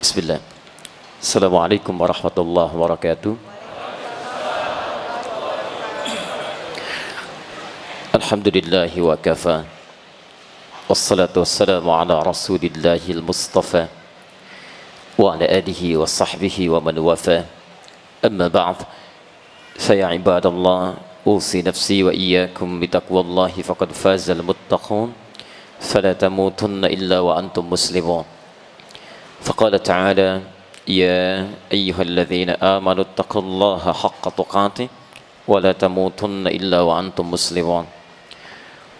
Bismillah. Assalamualaikum warahmatullahi wabarakatuh. Alhamdulillahi wa kafa. Wassalatu wassalamu ala rasulillahil mustafa wa ala alihi wa sahbihi wa man wafa. Amma ba'd. Faya ibadallah, usi nafsi wa iyyakum bitaqwallahi faqad fazal muttaqun. Fala tamutunna illa wa antum muslimun. فقال تعالى يا أيها الذين آمنوا اتقوا الله حق تقاته ولا تموتن إلا وأنتم مسلمون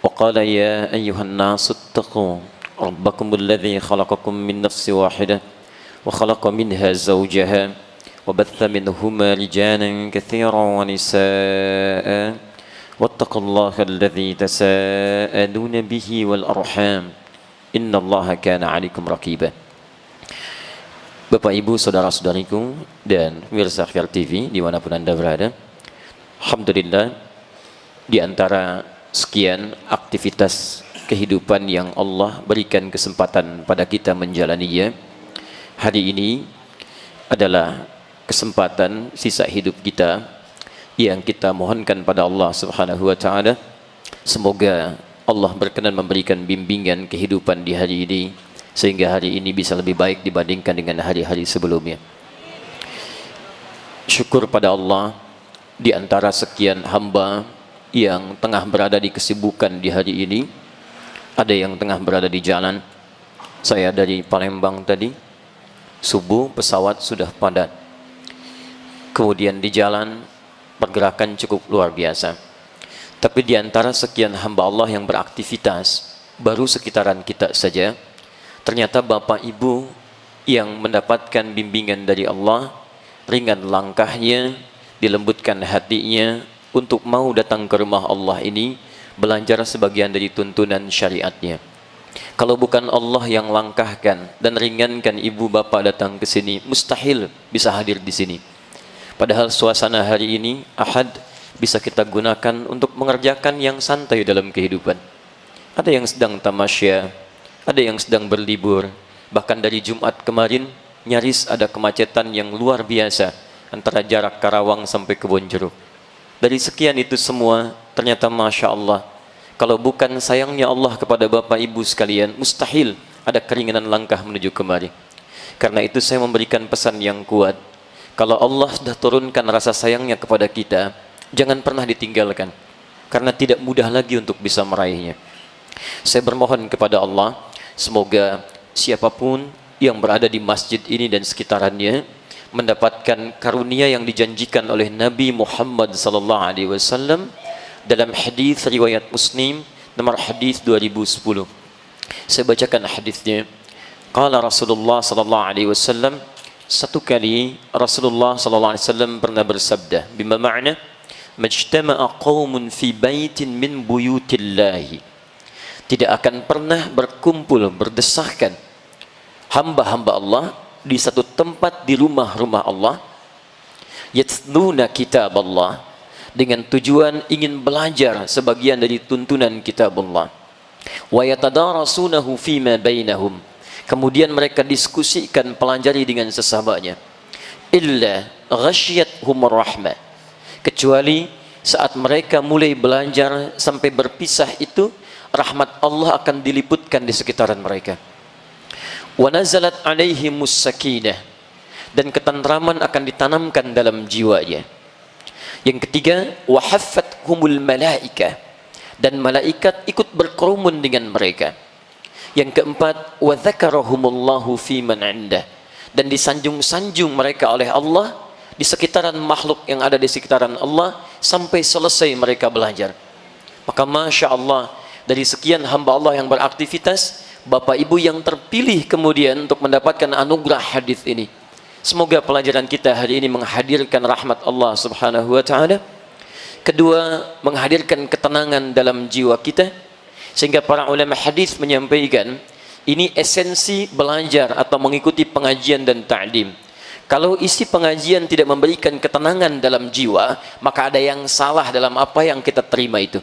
وقال يا أيها الناس اتقوا ربكم الذي خلقكم من نفس واحدة وخلق منها زوجها وبث منهما رجالا كثيرا ونساء واتقوا الله الذي تساءلون به والأرحام إن الله كان عليكم رقيبا. Bapak Ibu, saudara-saudariku dan pemirsa Akhir TV dimanapun Anda berada, alhamdulillah di antara sekian aktivitas kehidupan yang Allah berikan kesempatan pada kita menjalaninya, hari ini adalah kesempatan sisa hidup kita yang kita mohonkan pada Allah Subhanahu wa taala. Semoga Allah berkenan memberikan bimbingan kehidupan di hari ini sehingga hari ini bisa lebih baik dibandingkan dengan hari-hari sebelumnya. Syukur pada Allah, di antara sekian hamba yang tengah berada di kesibukan di hari ini, ada yang tengah berada di jalan. Saya dari Palembang tadi, subuh pesawat sudah padat. Kemudian di jalan pergerakan cukup luar biasa. Tapi di antara sekian hamba Allah yang beraktivitas, baru sekitaran kita saja, ternyata Bapak Ibu yang mendapatkan bimbingan dari Allah, ringan langkahnya, dilembutkan hatinya untuk mau datang ke rumah Allah ini, belajar sebagian dari tuntunan syariatnya. Kalau bukan Allah yang langkahkan dan ringankan ibu bapak datang ke sini, mustahil bisa hadir di sini. Padahal suasana hari ini, Ahad, bisa kita gunakan untuk mengerjakan yang santai dalam kehidupan. Ada yang sedang tamasya, ada yang sedang berlibur, bahkan dari Jumat kemarin nyaris ada kemacetan yang luar biasa antara jarak Karawang sampai Kebonjeruk. Dari sekian itu semua, ternyata Masya Allah, kalau bukan sayangnya Allah kepada Bapak Ibu sekalian, mustahil ada keringanan langkah menuju kemari. Karena itu saya memberikan pesan yang kuat, kalau Allah sudah turunkan rasa sayangnya kepada kita, jangan pernah ditinggalkan, karena tidak mudah lagi untuk bisa meraihnya. Saya bermohon kepada Allah, semoga siapapun yang berada di masjid ini dan sekitarannya mendapatkan karunia yang dijanjikan oleh Nabi Muhammad SAW dalam hadis riwayat Muslim nomor hadis 2010. Saya bacakan hadisnya. Qala Rasulullah SAW, satu kali Rasulullah SAW pernah bersabda, bima ma'na majtama'a qaumun fi baitin min buyutillahi, tidak akan pernah berkumpul, berdesahkan hamba-hamba Allah di satu tempat di rumah-rumah Allah, yatluna kitab Allah, dengan tujuan ingin belajar sebagian dari tuntunan kitab Allah, wa yatadarasunahu fima bainahum, kemudian mereka diskusikan, pelajari dengan sesamanya, illa ghasyiyatuhumur rahmah, kecuali saat mereka mulai belajar sampai berpisah itu, rahmat Allah akan diliputkan di sekitaran mereka. Wa nazalat alaihimus sakinah, dan ketentraman akan ditanamkan dalam jiwanya. Yang ketiga, wa haffathumul malaikah, dan malaikat ikut berkerumun dengan mereka. Yang keempat, wa dzakarahumullahu fi man 'indah, dan disanjung-sanjung mereka oleh Allah di sekitaran makhluk yang ada di sekitaran Allah sampai selesai mereka belajar. Maka Masya Allah, dari sekian hamba Allah yang beraktivitas, Bapak Ibu yang terpilih kemudian untuk mendapatkan anugerah hadis ini. Semoga pelajaran kita hari ini menghadirkan rahmat Allah Subhanahu wa taala. Kedua, menghadirkan ketenangan dalam jiwa kita, sehingga para ulama hadis menyampaikan ini esensi belajar atau mengikuti pengajian dan ta'lim. Kalau isi pengajian tidak memberikan ketenangan dalam jiwa, maka ada yang salah dalam apa yang kita terima itu.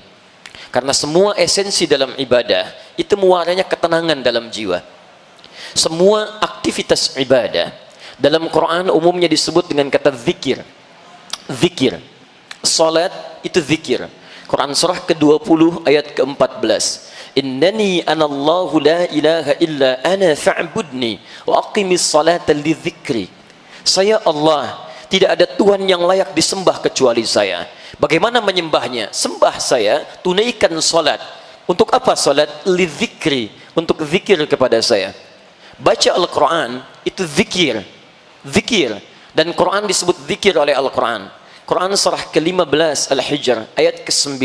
Karena semua esensi dalam ibadah itu muaranya ketenangan dalam jiwa. Semua aktivitas ibadah dalam Quran umumnya disebut dengan kata zikir. Zikir. Salat itu zikir. Quran surah ke-20 ayat ke-14. Innani anallahu la ilaha illa ana fa'budni wa aqimis salata li dzikri. Saya Allah, tidak ada Tuhan yang layak disembah kecuali saya. Bagaimana menyembahnya? Sembah saya, tunaikan salat. Untuk apa salat? Li dzikri, untuk zikir kepada saya. Baca Al-Quran itu zikir. Zikir. Dan Quran disebut zikir oleh Al-Quran. Quran surah ke-15 Al-Hijr ayat ke-9,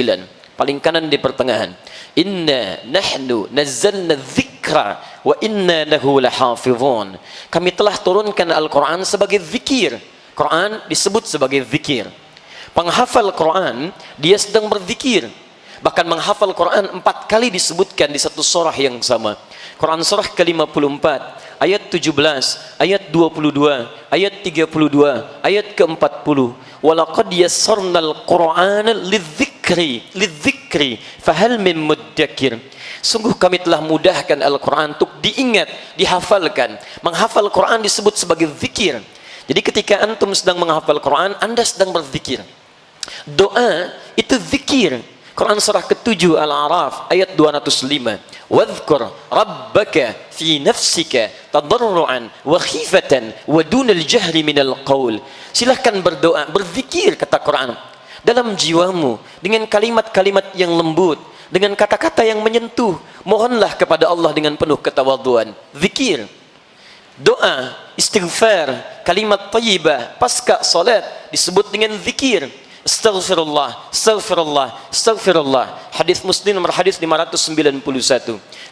paling kanan di pertengahan. Inna nahnu nazzalna dzikra wa inna lahu lahafizun. Kami telah turunkan Al-Quran sebagai zikir. Quran disebut sebagai zikir. Penghafal Quran dia sedang berzikir. Bahkan menghafal Quran 4 kali disebutkan di satu surah yang sama. Quran surah ke-54 ayat 17, ayat 22, ayat 32, ayat ke-40. Walaqad yassarnal Qur'ana lidzikri fahal min muddakir. Sungguh kami telah mudahkan Al-Quran untuk diingat, dihafalkan. Menghafal Quran disebut sebagai zikir. Jadi ketika antum sedang menghafal Quran, anda sedang berzikir. Doa itu zikir. Quran surah ke-7 Al-A'raf ayat 205. Wadhkur rabbaka fi nafsika tadarruan wa khifatan wa dunal jahri minal qaul. Silahkan berdoa, berzikir kata Quran dalam jiwamu dengan kalimat-kalimat yang lembut, dengan kata-kata yang menyentuh. Mohonlah kepada Allah dengan penuh ketawadhuan. Zikir, doa, istighfar, kalimat thayyibah pasca salat disebut dengan zikir. Astaghfirullah, astaghfirullah, astaghfirullah. Hadis Muslim nomor hadis 591.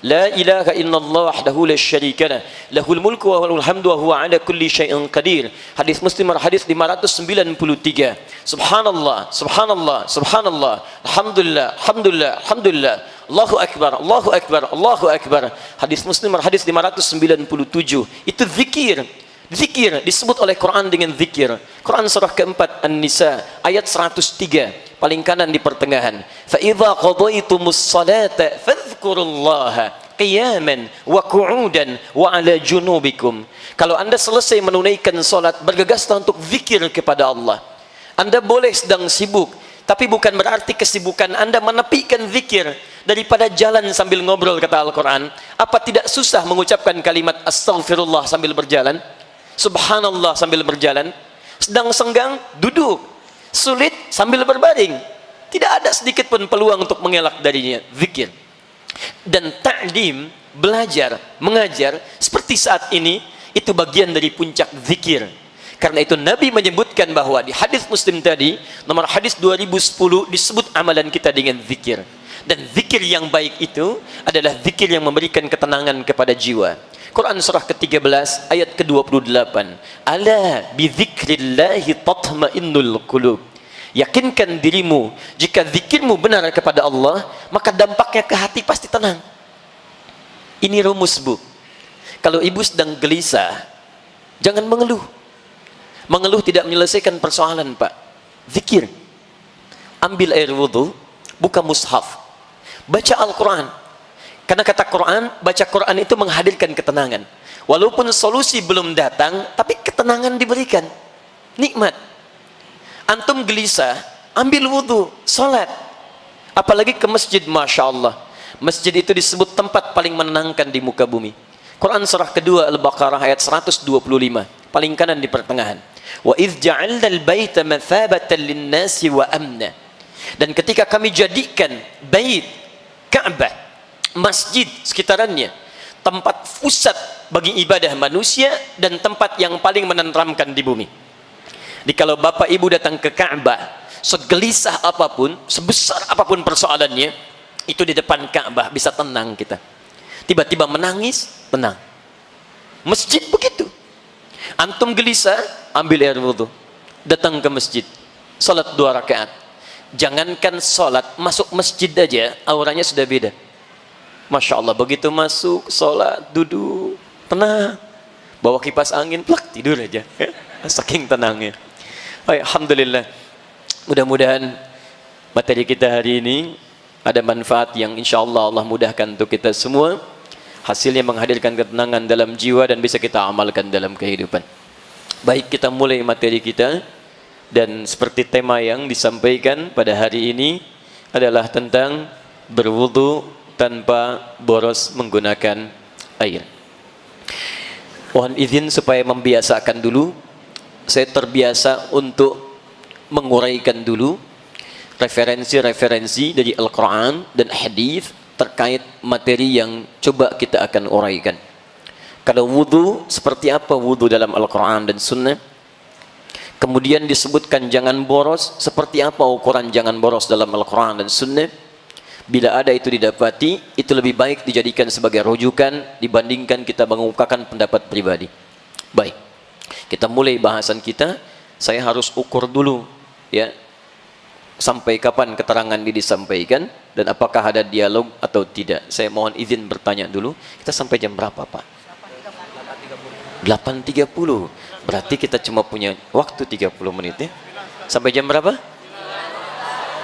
La ilaha illallah wahdahu la syarika lah, lahul mulku wa lahul hamdu wa huwa ala kulli syai'in qadir. Hadis Muslim nomor hadis 593. Subhanallah, subhanallah, subhanallah. Alhamdulillah, alhamdulillah, alhamdulillah. Allahu akbar, Allahu akbar, Allahu akbar. Hadis Muslim nomor hadis 597. Itu zikir. Zikir disebut oleh Quran dengan zikir. Quran surah keempat An-Nisa ayat 103, paling kanan di pertengahan. Fa idza qadaytumus salata fadhkurullaha qiyaman wa qu'udan wa ala junubikum. Kalau anda selesai menunaikan salat, bergegaslah untuk zikir kepada Allah. Anda boleh sedang sibuk, tapi bukan berarti kesibukan anda menepikan zikir. Daripada jalan sambil ngobrol kata Al-Quran, apa tidak susah mengucapkan kalimat astaghfirullah sambil berjalan? Subhanallah sambil berjalan. Sedang senggang, duduk. Sulit, sambil berbaring. Tidak ada sedikit pun peluang untuk mengelak darinya. Zikir. Dan ta'lim, belajar, mengajar seperti saat ini, itu bagian dari puncak zikir. Karena itu Nabi menyebutkan bahwa di hadis Muslim tadi, nomor hadis 2010, disebut amalan kita dengan zikir. Dan zikir yang baik itu adalah zikir yang memberikan ketenangan kepada jiwa. Quran surah ke-13 ayat ke-28. Ala bi dzikrillahi tatmainnul qulub. Yakinkan dirimu, jika zikirmu benar kepada Allah, maka dampaknya ke hati pasti tenang. Ini rumus, Bu. Kalau ibu sedang gelisah, jangan mengeluh. Mengeluh tidak menyelesaikan persoalan, Pak. Zikir. Ambil air wudu, buka mushaf, baca Al-Quran. Karena kata Quran, baca Quran itu menghadirkan ketenangan. Walaupun solusi belum datang, tapi ketenangan diberikan. Nikmat. Antum gelisah, ambil wudu, salat. Apalagi ke masjid, Masya Allah. Masjid itu disebut tempat paling menenangkan di muka bumi. Quran surah kedua Al-Baqarah ayat 125, paling kanan di pertengahan. Wa idh ja'alna al-baita mathabatan lin-nasi wa amna. Dan ketika kami jadikan bait Ka'bah, masjid sekitarannya, tempat pusat bagi ibadah manusia dan tempat yang paling menenteramkan di bumi. Jadi kalau bapak ibu datang ke Ka'bah, segelisah apapun, sebesar apapun persoalannya, itu di depan Ka'bah bisa tenang kita. Tiba-tiba menangis, tenang. Masjid begitu. Antum gelisah, ambil air wudu, datang ke masjid, salat 2 rakaat. Jangankan salat, masuk masjid aja auranya sudah beda. Masya Allah, begitu masuk salat, duduk, tenang, bawa kipas angin, plak, tidur aja. Saking tenangnya. Alhamdulillah. Mudah-mudahan materi kita hari ini ada manfaat yang insya Allah Allah mudahkan untuk kita semua. Hasilnya menghadirkan ketenangan dalam jiwa dan bisa kita amalkan dalam kehidupan. Baik, kita mulai materi kita. Dan seperti tema yang disampaikan pada hari ini adalah tentang berwudu tanpa boros menggunakan air. Mohon izin supaya membiasakan dulu. Saya terbiasa untuk menguraikan dulu referensi-referensi dari Al-Quran dan hadis terkait materi yang coba kita akan uraikan. Kalau wudu, seperti apa wudu dalam Al-Quran dan Sunnah? Kemudian disebutkan jangan boros, seperti apa ukuran jangan boros dalam Al-Quran dan Sunnah? Bila ada itu didapati, itu lebih baik dijadikan sebagai rujukan dibandingkan kita mengungkapkan pendapat pribadi. Baik, kita mulai bahasan kita. Saya harus ukur dulu, ya, sampai kapan keterangan ini disampaikan dan apakah ada dialog atau tidak. Saya mohon izin bertanya dulu. Kita sampai jam berapa, Pak? 8.30. Berarti kita cuma punya waktu 30 menit ya. Sampai jam berapa?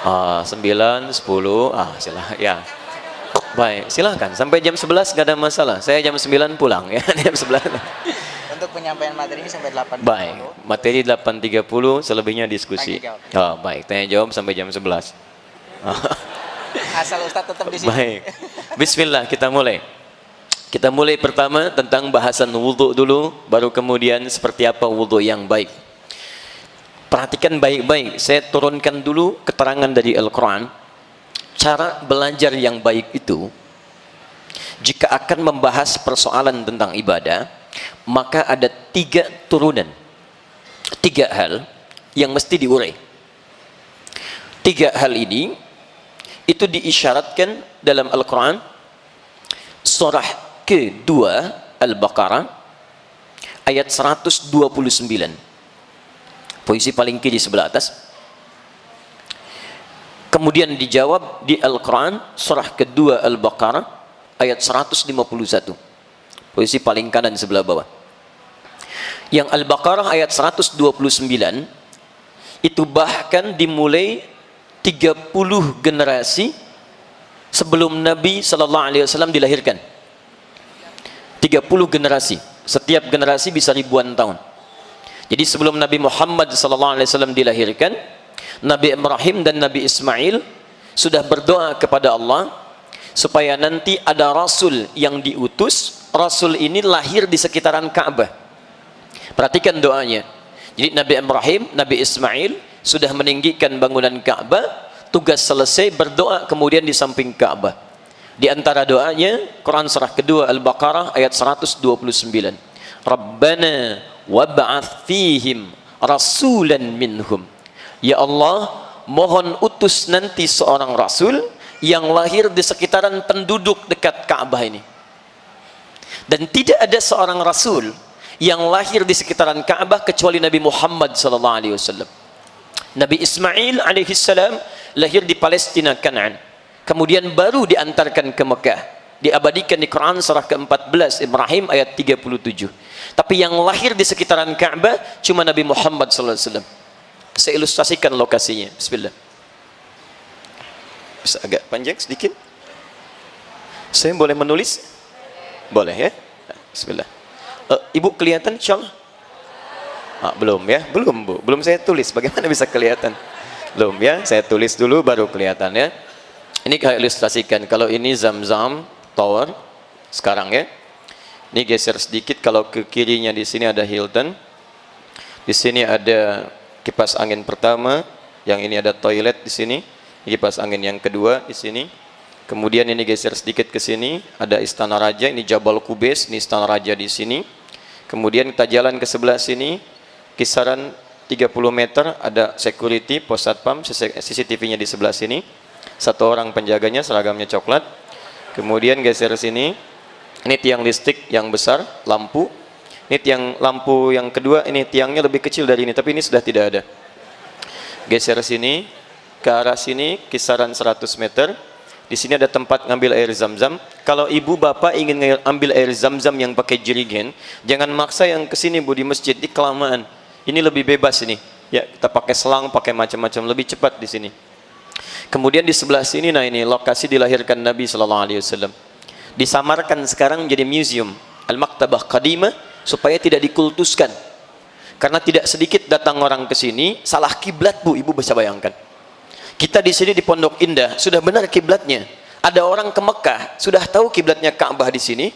9, 10. Silahkan ya. Baik, silahkan. Sampai jam 11 nggak ada masalah. Saya jam 9 pulang ya. Jam 11. Untuk penyampaian materi ini sampai 8.30. Baik, materi 8.30, selebihnya diskusi. Baik, tanya jawab sampai jam 11. Asal Ustadz tetap di sini. Baik. Bismillah, kita mulai. Kita mulai pertama tentang bahasan wudhu dulu, baru kemudian seperti apa wudhu yang baik. Perhatikan baik-baik, saya turunkan dulu keterangan dari Al-Quran. Cara belajar yang baik itu, jika akan membahas persoalan tentang ibadah, maka ada 3 turunan, 3 hal yang mesti diurai. 3 hal ini, itu diisyaratkan dalam Al-Quran, surah kedua Al-Baqarah ayat 129. Posisi paling kiri sebelah atas. Kemudian dijawab di Al-Quran surah kedua Al-Baqarah ayat 151. Posisi paling kanan sebelah bawah. Yang Al-Baqarah ayat 129 itu bahkan dimulai 30 generasi sebelum Nabi SAW dilahirkan. 30 generasi, setiap generasi bisa ribuan tahun. Jadi sebelum Nabi Muhammad SAW dilahirkan, Nabi Ibrahim dan Nabi Ismail sudah berdoa kepada Allah supaya nanti ada Rasul yang diutus. Rasul ini lahir di sekitaran Ka'bah. Perhatikan doanya. Jadi Nabi Ibrahim, Nabi Ismail sudah meninggikan bangunan Ka'bah, tugas selesai, berdoa kemudian di samping Ka'bah. Di antara doanya, Quran surah kedua Al-Baqarah ayat 129. Rabbana wab'ath fihim rasulan minhum. Ya Allah, mohon utus nanti seorang rasul yang lahir di sekitaran penduduk dekat Ka'bah ini. Dan tidak ada seorang rasul yang lahir di sekitaran Ka'bah kecuali Nabi Muhammad SAW. Nabi Ismail alaihissalam lahir di Palestina, Kanaan. Kemudian baru diantarkan ke Mekah, diabadikan di Quran surah ke-14 Ibrahim ayat 37. Tapi yang lahir di sekitaran Ka'bah cuma Nabi Muhammad SAW. Saya ilustrasikan lokasinya. Bismillah. Bisa agak panjang sedikit? Saya boleh menulis? Boleh ya? Bismillah. Ibu kelihatan insyaallah? Belum ya? Belum Bu. Belum saya tulis. Bagaimana bisa kelihatan? Belum ya? Saya tulis dulu baru kelihatan ya. Ini saya ilustrasikan. Kalau ini Zamzam Tower sekarang ya. Ini geser sedikit. Kalau ke kirinya di sini ada Hilton. Di sini ada kipas angin pertama. Yang ini ada toilet di sini. Kipas angin yang kedua di sini. Kemudian ini geser sedikit ke sini. Ada Istana Raja. Ini Jabal Qubais. Ini Istana Raja di sini. Kemudian kita jalan ke sebelah sini. Kisaran 30 meter ada security, pos satpam, CCTV-nya di sebelah sini. Satu orang penjaganya, seragamnya coklat. Kemudian geser sini. Ini tiang listrik yang besar, lampu. Ini tiang lampu yang kedua, ini tiangnya lebih kecil dari ini, tapi ini sudah tidak ada. Geser sini, ke arah sini, kisaran 100 meter. Di sini ada tempat ngambil air zam-zam. Kalau ibu bapak ingin ambil air zam-zam yang pakai jerigen, jangan maksa yang ke sini Bu, di masjid, di kelamaan. Ini lebih bebas ini. Ya, kita pakai selang, pakai macam-macam, lebih cepat di sini. Kemudian di sebelah sini, nah ini lokasi dilahirkan Nabi SAW. Disamarkan sekarang menjadi museum, Al-Maktabah Qadimah, supaya tidak dikultuskan. Karena tidak sedikit datang orang ke sini salah kiblat, Bu. Ibu bisa bayangkan. Kita di sini di Pondok Indah sudah benar kiblatnya. Ada orang ke Mekah sudah tahu kiblatnya Ka'bah di sini,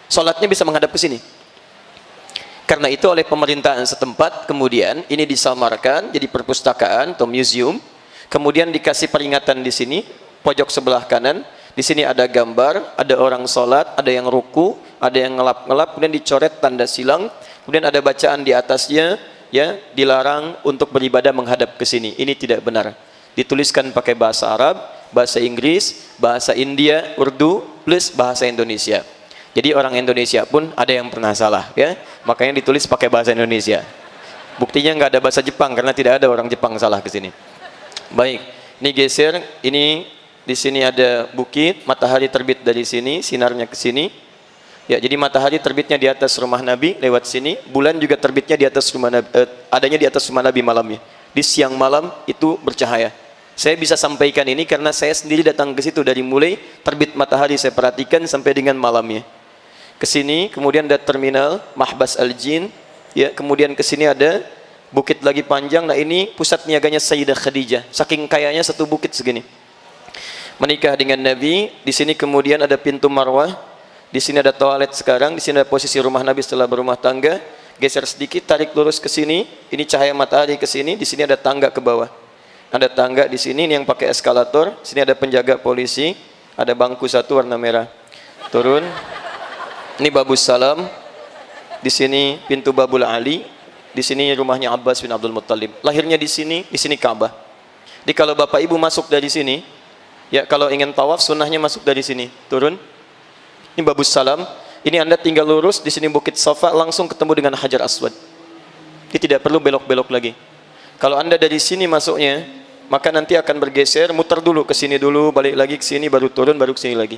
salatnya bisa menghadap ke sini. Karena itu oleh pemerintahan setempat kemudian ini disamarkan jadi perpustakaan atau museum. Kemudian dikasih peringatan di sini, pojok sebelah kanan. Di sini ada gambar, ada orang sholat, ada yang ruku, ada yang ngelap-ngelap, kemudian dicoret tanda silang, kemudian ada bacaan di atasnya, ya, dilarang untuk beribadah menghadap ke sini. Ini tidak benar. Dituliskan pakai bahasa Arab, bahasa Inggris, bahasa India, Urdu, plus bahasa Indonesia. Jadi orang Indonesia pun ada yang pernah salah, ya. Makanya ditulis pakai bahasa Indonesia. Buktinya nggak ada bahasa Jepang karena tidak ada orang Jepang salah ke sini. Baik, ini geser, ini di sini ada bukit, matahari terbit dari sini, sinarnya ke sini. Ya, jadi matahari terbitnya di atas rumah Nabi lewat sini, bulan juga terbitnya di atas rumah Nabi, adanya di atas rumah Nabi malamnya. Di siang malam itu bercahaya. Saya bisa sampaikan ini karena saya sendiri datang ke situ dari mulai terbit matahari saya perhatikan sampai dengan malamnya. Ke sini, kemudian ada terminal Mahbas Al-Jin, ya, kemudian ke sini ada bukit lagi panjang. Nah, ini pusat niaganya Sayyidah Khadijah. Saking kayanya satu bukit segini. Menikah dengan Nabi, di sini kemudian ada pintu Marwah, di sini ada toilet sekarang, di sini ada posisi rumah Nabi setelah berumah tangga. Geser sedikit, tarik lurus ke sini, ini cahaya matahari ke sini, di sini ada tangga ke bawah. Ada tangga di sini, ini yang pakai eskalator, sini ada penjaga polisi, ada bangku satu warna merah. Turun. Ini Babus Salam, di sini pintu Babul Ali, di sini rumahnya Abbas bin Abdul Muttalib. Lahirnya di sini Ka'bah. Jadi kalau Bapak Ibu masuk dari sini, ya, kalau ingin tawaf sunnahnya masuk dari sini. Turun. Ini Babus Salam. Ini Anda tinggal lurus, di sini Bukit Safa, langsung ketemu dengan Hajar Aswad. Ini tidak perlu belok-belok lagi. Kalau Anda dari sini masuknya, maka nanti akan bergeser, muter dulu ke sini dulu, balik lagi ke sini, baru turun, baru ke sini lagi.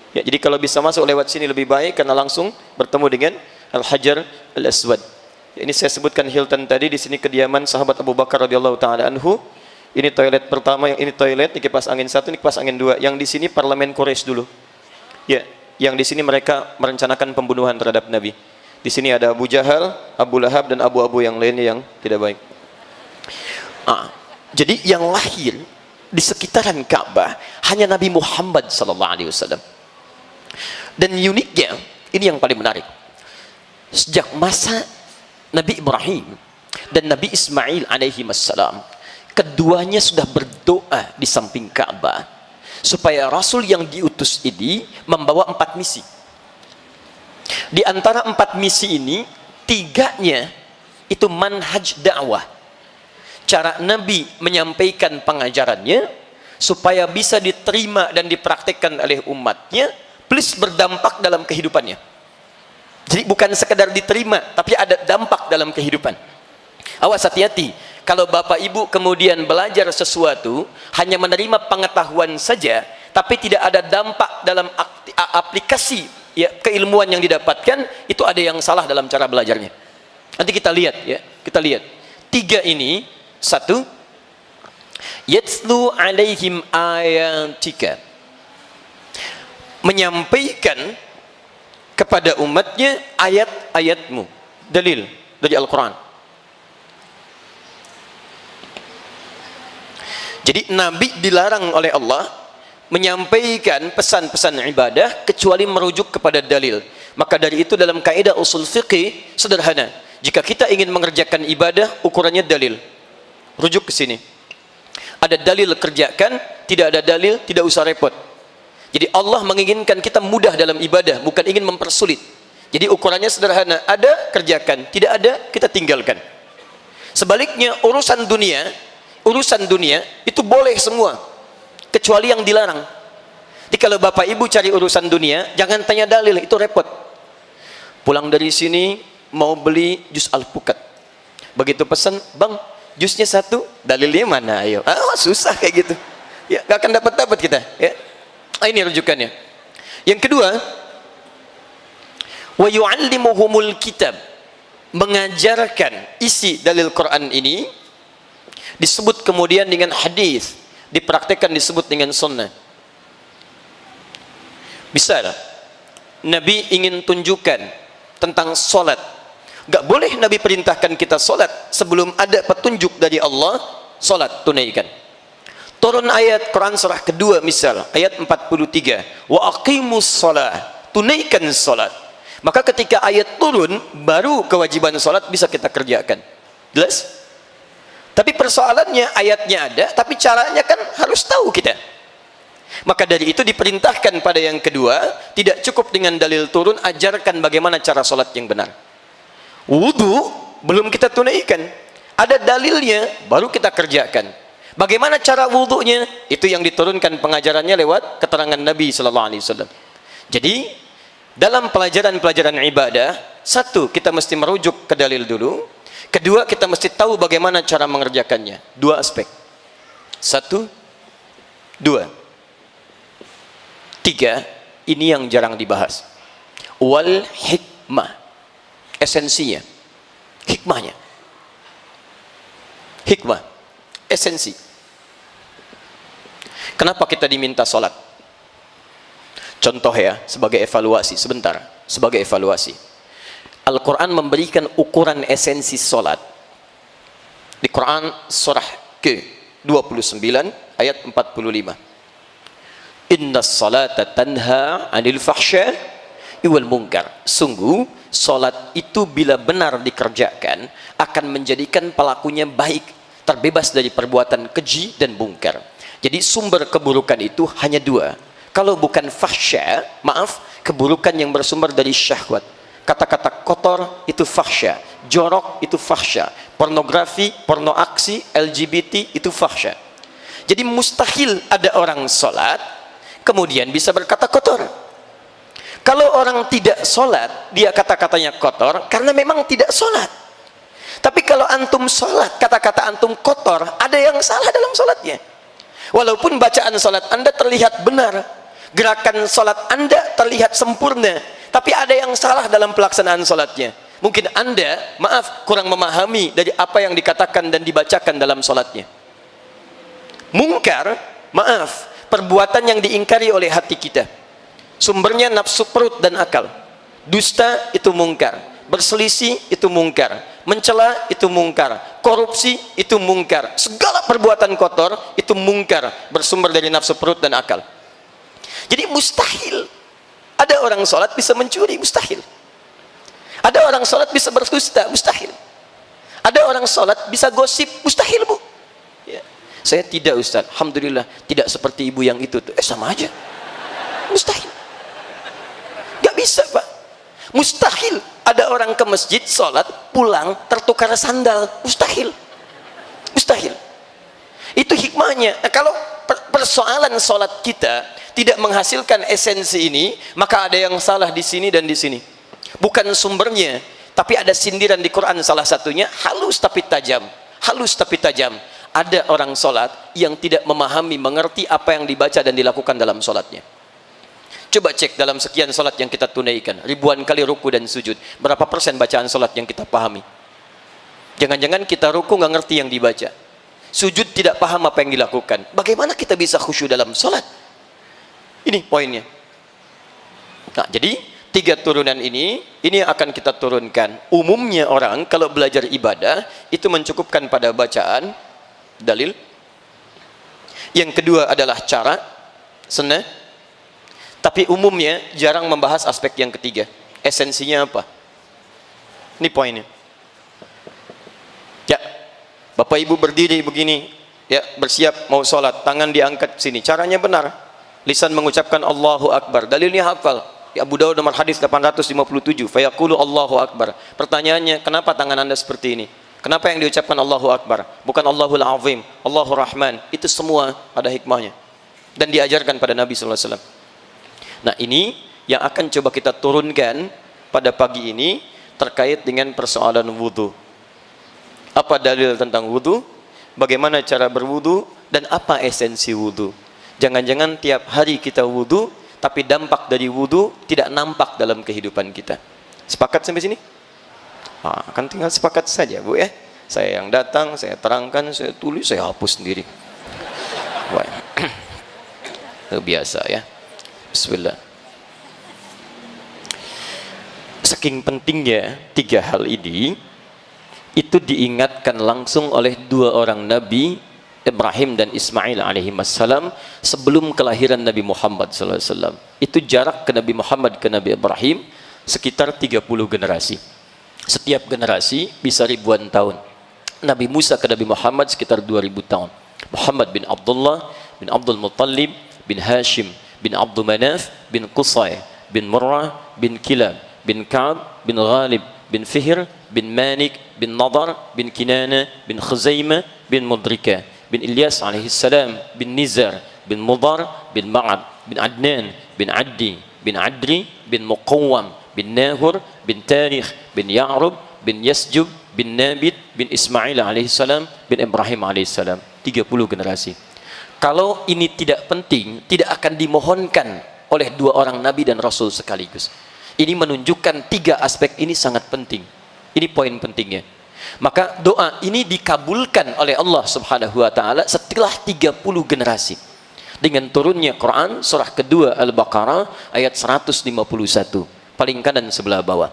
Ya, jadi kalau bisa masuk lewat sini lebih baik karena langsung bertemu dengan Al-Hajar Al-Aswad. Ya, ini saya sebutkan Hilton tadi, di sini kediaman sahabat Abu Bakar radhiyallahu taala anhu. Ini toilet pertama, yang ini toilet, ini kipas angin satu, ini kipas angin dua. Yang di sini parlemen Quraisy dulu. Ya, yang di sini mereka merencanakan pembunuhan terhadap Nabi. Di sini ada Abu Jahal, Abu Lahab dan abu-abu yang lainnya yang tidak baik. Jadi yang lahir di sekitaran Ka'bah hanya Nabi Muhammad sallallahu alaihi wasallam. Dan uniknya, ini yang paling menarik. Sejak masa Nabi Ibrahim dan Nabi Ismail alaihi wassalam, keduanya sudah berdoa di samping Ka'bah supaya Rasul yang diutus ini membawa 4 misi. Di antara 4 misi ini, 3-nya itu manhaj dakwah. Cara Nabi menyampaikan pengajarannya supaya bisa diterima dan dipraktikkan oleh umatnya, plus berdampak dalam kehidupannya. Jadi bukan sekedar diterima, tapi ada dampak dalam kehidupan. Awas, hati-hati. Kalau Bapak Ibu kemudian belajar sesuatu, hanya menerima pengetahuan saja, tapi tidak ada dampak dalam aplikasi, ya, keilmuan yang didapatkan, itu ada yang salah dalam cara belajarnya. Nanti kita lihat, ya, kita lihat. 3 ini, 1, yatslu alaihim ayatika, menyampaikan kepada umatnya ayat-ayatmu, dalil dari Al-Quran. Jadi Nabi dilarang oleh Allah menyampaikan pesan-pesan ibadah kecuali merujuk kepada dalil. Maka dari itu dalam kaidah usul fiqih sederhana, jika kita ingin mengerjakan ibadah, ukurannya dalil. Rujuk ke sini. Ada dalil, kerjakan, tidak ada dalil, tidak usah repot. Jadi Allah menginginkan kita mudah dalam ibadah, bukan ingin mempersulit. Jadi ukurannya sederhana, ada, kerjakan, tidak ada, kita tinggalkan. Sebaliknya urusan dunia itu boleh semua, kecuali yang dilarang. Jadi kalau Bapak Ibu cari urusan dunia, jangan tanya dalil, itu repot. Pulang dari sini mau beli jus alpukat, begitu pesan, bang, jusnya 1, dalilnya mana? Ayo, susah kayak gitu. Ya, gak akan dapat kita. Ya. Ini rujukannya. Yang kedua, wa yu'allimuhumul kitab, mengajarkan isi dalil Quran ini, disebut kemudian dengan hadis, dipraktekkan disebut dengan sunnah. Bisa lah. Nabi ingin tunjukkan tentang solat. Gak boleh Nabi perintahkan kita solat sebelum ada petunjuk dari Allah. Solat tunaikan. Turun ayat Quran surah kedua, misal ayat 43, wa aqimus shalah, tunaikan solat. Maka ketika ayat turun, baru kewajiban solat bisa kita kerjakan. Jelas? Tapi persoalannya ayatnya ada, tapi caranya kan harus tahu kita. Maka dari itu diperintahkan pada yang kedua, tidak cukup dengan dalil turun, ajarkan bagaimana cara solat yang benar. Wudu belum kita tunaikan, ada dalilnya baru kita kerjakan. Bagaimana cara wudunya? Itu yang diturunkan pengajarannya lewat keterangan Nabi sallallahu alaihi wasallam. Jadi dalam pelajaran-pelajaran ibadah, satu, kita mesti merujuk ke dalil dulu. Kedua, kita mesti tahu bagaimana cara mengerjakannya. Dua aspek. Satu, dua. Tiga, ini yang jarang dibahas. Wal hikmah. Esensinya. Hikmahnya. Hikmah. Esensi. Kenapa kita diminta sholat? Contoh ya, sebagai evaluasi. Sebentar. Sebagai evaluasi. Al-Quran memberikan ukuran esensi sholat. Di Quran surah ke-29 ayat 45. Inna salata tanha anil fahsya wal munkar. Sungguh salat itu bila benar dikerjakan akan menjadikan pelakunya baik, terbebas dari perbuatan keji dan mungkar. Jadi sumber keburukan itu hanya dua. Kalau bukan fahsya, maaf, keburukan yang bersumber dari syahwat. Kata-kata kotor itu fahsya, jorok itu fahsya, pornografi, porno aksi, LGBT itu fahsya. Jadi mustahil ada orang salat kemudian bisa berkata kotor. Kalau orang tidak sholat, dia kata-katanya kotor karena memang tidak sholat. Tapi kalau antum sholat, kata-kata antum kotor, ada yang salah dalam sholatnya. Walaupun bacaan sholat anda terlihat benar, gerakan sholat anda terlihat sempurna, tapi ada yang salah dalam pelaksanaan sholatnya. Mungkin anda, maaf, kurang memahami dari apa yang dikatakan dan dibacakan dalam sholatnya. Mungkar, maaf, perbuatan yang diingkari oleh hati kita, sumbernya nafsu perut dan akal. Dusta itu mungkar, berselisih itu mungkar, mencela itu mungkar, korupsi itu mungkar, segala perbuatan kotor itu mungkar, bersumber dari nafsu perut dan akal. Jadi mustahil ada orang sholat bisa mencuri, mustahil. Ada orang sholat bisa berdusta, mustahil. Ada orang sholat bisa gosip, mustahil, Bu. Ya. Saya tidak, Ustaz, alhamdulillah tidak seperti ibu yang itu tuh. Sama aja, mustahil. Gak bisa, Pak. Mustahil ada orang ke masjid sholat pulang tertukar sandal, mustahil. Mustahil. Itu hikmahnya. Nah, kalau persoalan sholat kita tidak menghasilkan esensi ini, maka ada yang salah di sini dan di sini. Bukan sumbernya, tapi ada sindiran di Quran, salah satunya halus tapi tajam. Halus tapi tajam. Ada orang sholat yang tidak memahami, mengerti apa yang dibaca dan dilakukan dalam sholatnya. Coba cek dalam sekian sholat yang kita tunaikan, ribuan kali ruku dan sujud, berapa persen bacaan sholat yang kita pahami? Jangan-jangan kita ruku nggak ngerti yang dibaca, sujud tidak paham apa yang dilakukan. Bagaimana kita bisa khusyuk dalam sholat? Ini poinnya. Nah, jadi tiga turunan ini akan kita turunkan. Umumnya orang kalau belajar ibadah itu mencukupkan pada bacaan, dalil. Yang kedua adalah cara, sunnah. Tapi umumnya jarang membahas aspek yang ketiga. Esensinya apa? Ini poinnya. Ya, Bapak Ibu berdiri begini, ya, bersiap mau sholat, tangan diangkat sini. Caranya benar. Lisan mengucapkan Allahu Akbar. Dalilnya hafal. Ya, Abu Dawud nomor hadis 857. Fayaqulu Allahu Akbar. Pertanyaannya, kenapa tangan Anda seperti ini? Kenapa yang diucapkan Allahu Akbar? Bukan Allahul Azim, Allahur Rahman. Itu semua ada hikmahnya. Dan diajarkan pada Nabi sallallahu alaihi wasallam. Nah, ini yang akan coba kita turunkan pada pagi ini terkait dengan persoalan wudu. Apa dalil tentang wudu? Bagaimana cara berwudu? Dan apa esensi wudu? Jangan-jangan tiap hari kita wudu, tapi dampak dari wudu tidak nampak dalam kehidupan kita. Sepakat sampai sini? Nah, kan tinggal sepakat saja, Bu, ya. Saya yang datang, saya terangkan, saya tulis, saya hapus sendiri. Wah. Biasa ya. Bismillah. Saking pentingnya tiga hal ini, itu diingatkan langsung oleh dua orang Nabi, Ibrahim dan Ismail alaihi wassalam, sebelum kelahiran Nabi Muhammad sallallahu alaihi wasallam. Itu jarak ke Nabi Muhammad ke Nabi Ibrahim sekitar 30 generasi. Setiap generasi bisa ribuan tahun. Nabi Musa ke Nabi Muhammad sekitar 2000 tahun. Muhammad bin Abdullah bin Abdul Muttalib bin Hashim bin Abdul Manaf bin Qusay bin Murrah bin Kilab bin Ka'ab bin Ghalib bin Fihr bin Manik bin Nadar bin Kinana bin Khuzaimah bin Mudrika bin Ilyas alaihi salam bin Nizar bin Mudar bin Ma'ad bin Adnan bin Addi bin Adri bin Muqawwam bin Nahur bin Tarikh bin Ya'rub bin Yasjub bin Nabit bin Ismail alaihi salam bin Ibrahim alaihi salam. 30 generasi. Kalau ini tidak penting, tidak akan dimohonkan oleh dua orang Nabi dan Rasul sekaligus. Ini menunjukkan tiga aspek ini sangat penting. Ini poin pentingnya. Maka doa ini dikabulkan oleh Allah Subhanahu wa taala setelah 30 generasi. Dengan turunnya Quran surah kedua Al-Baqarah ayat 151, paling kanan sebelah bawah.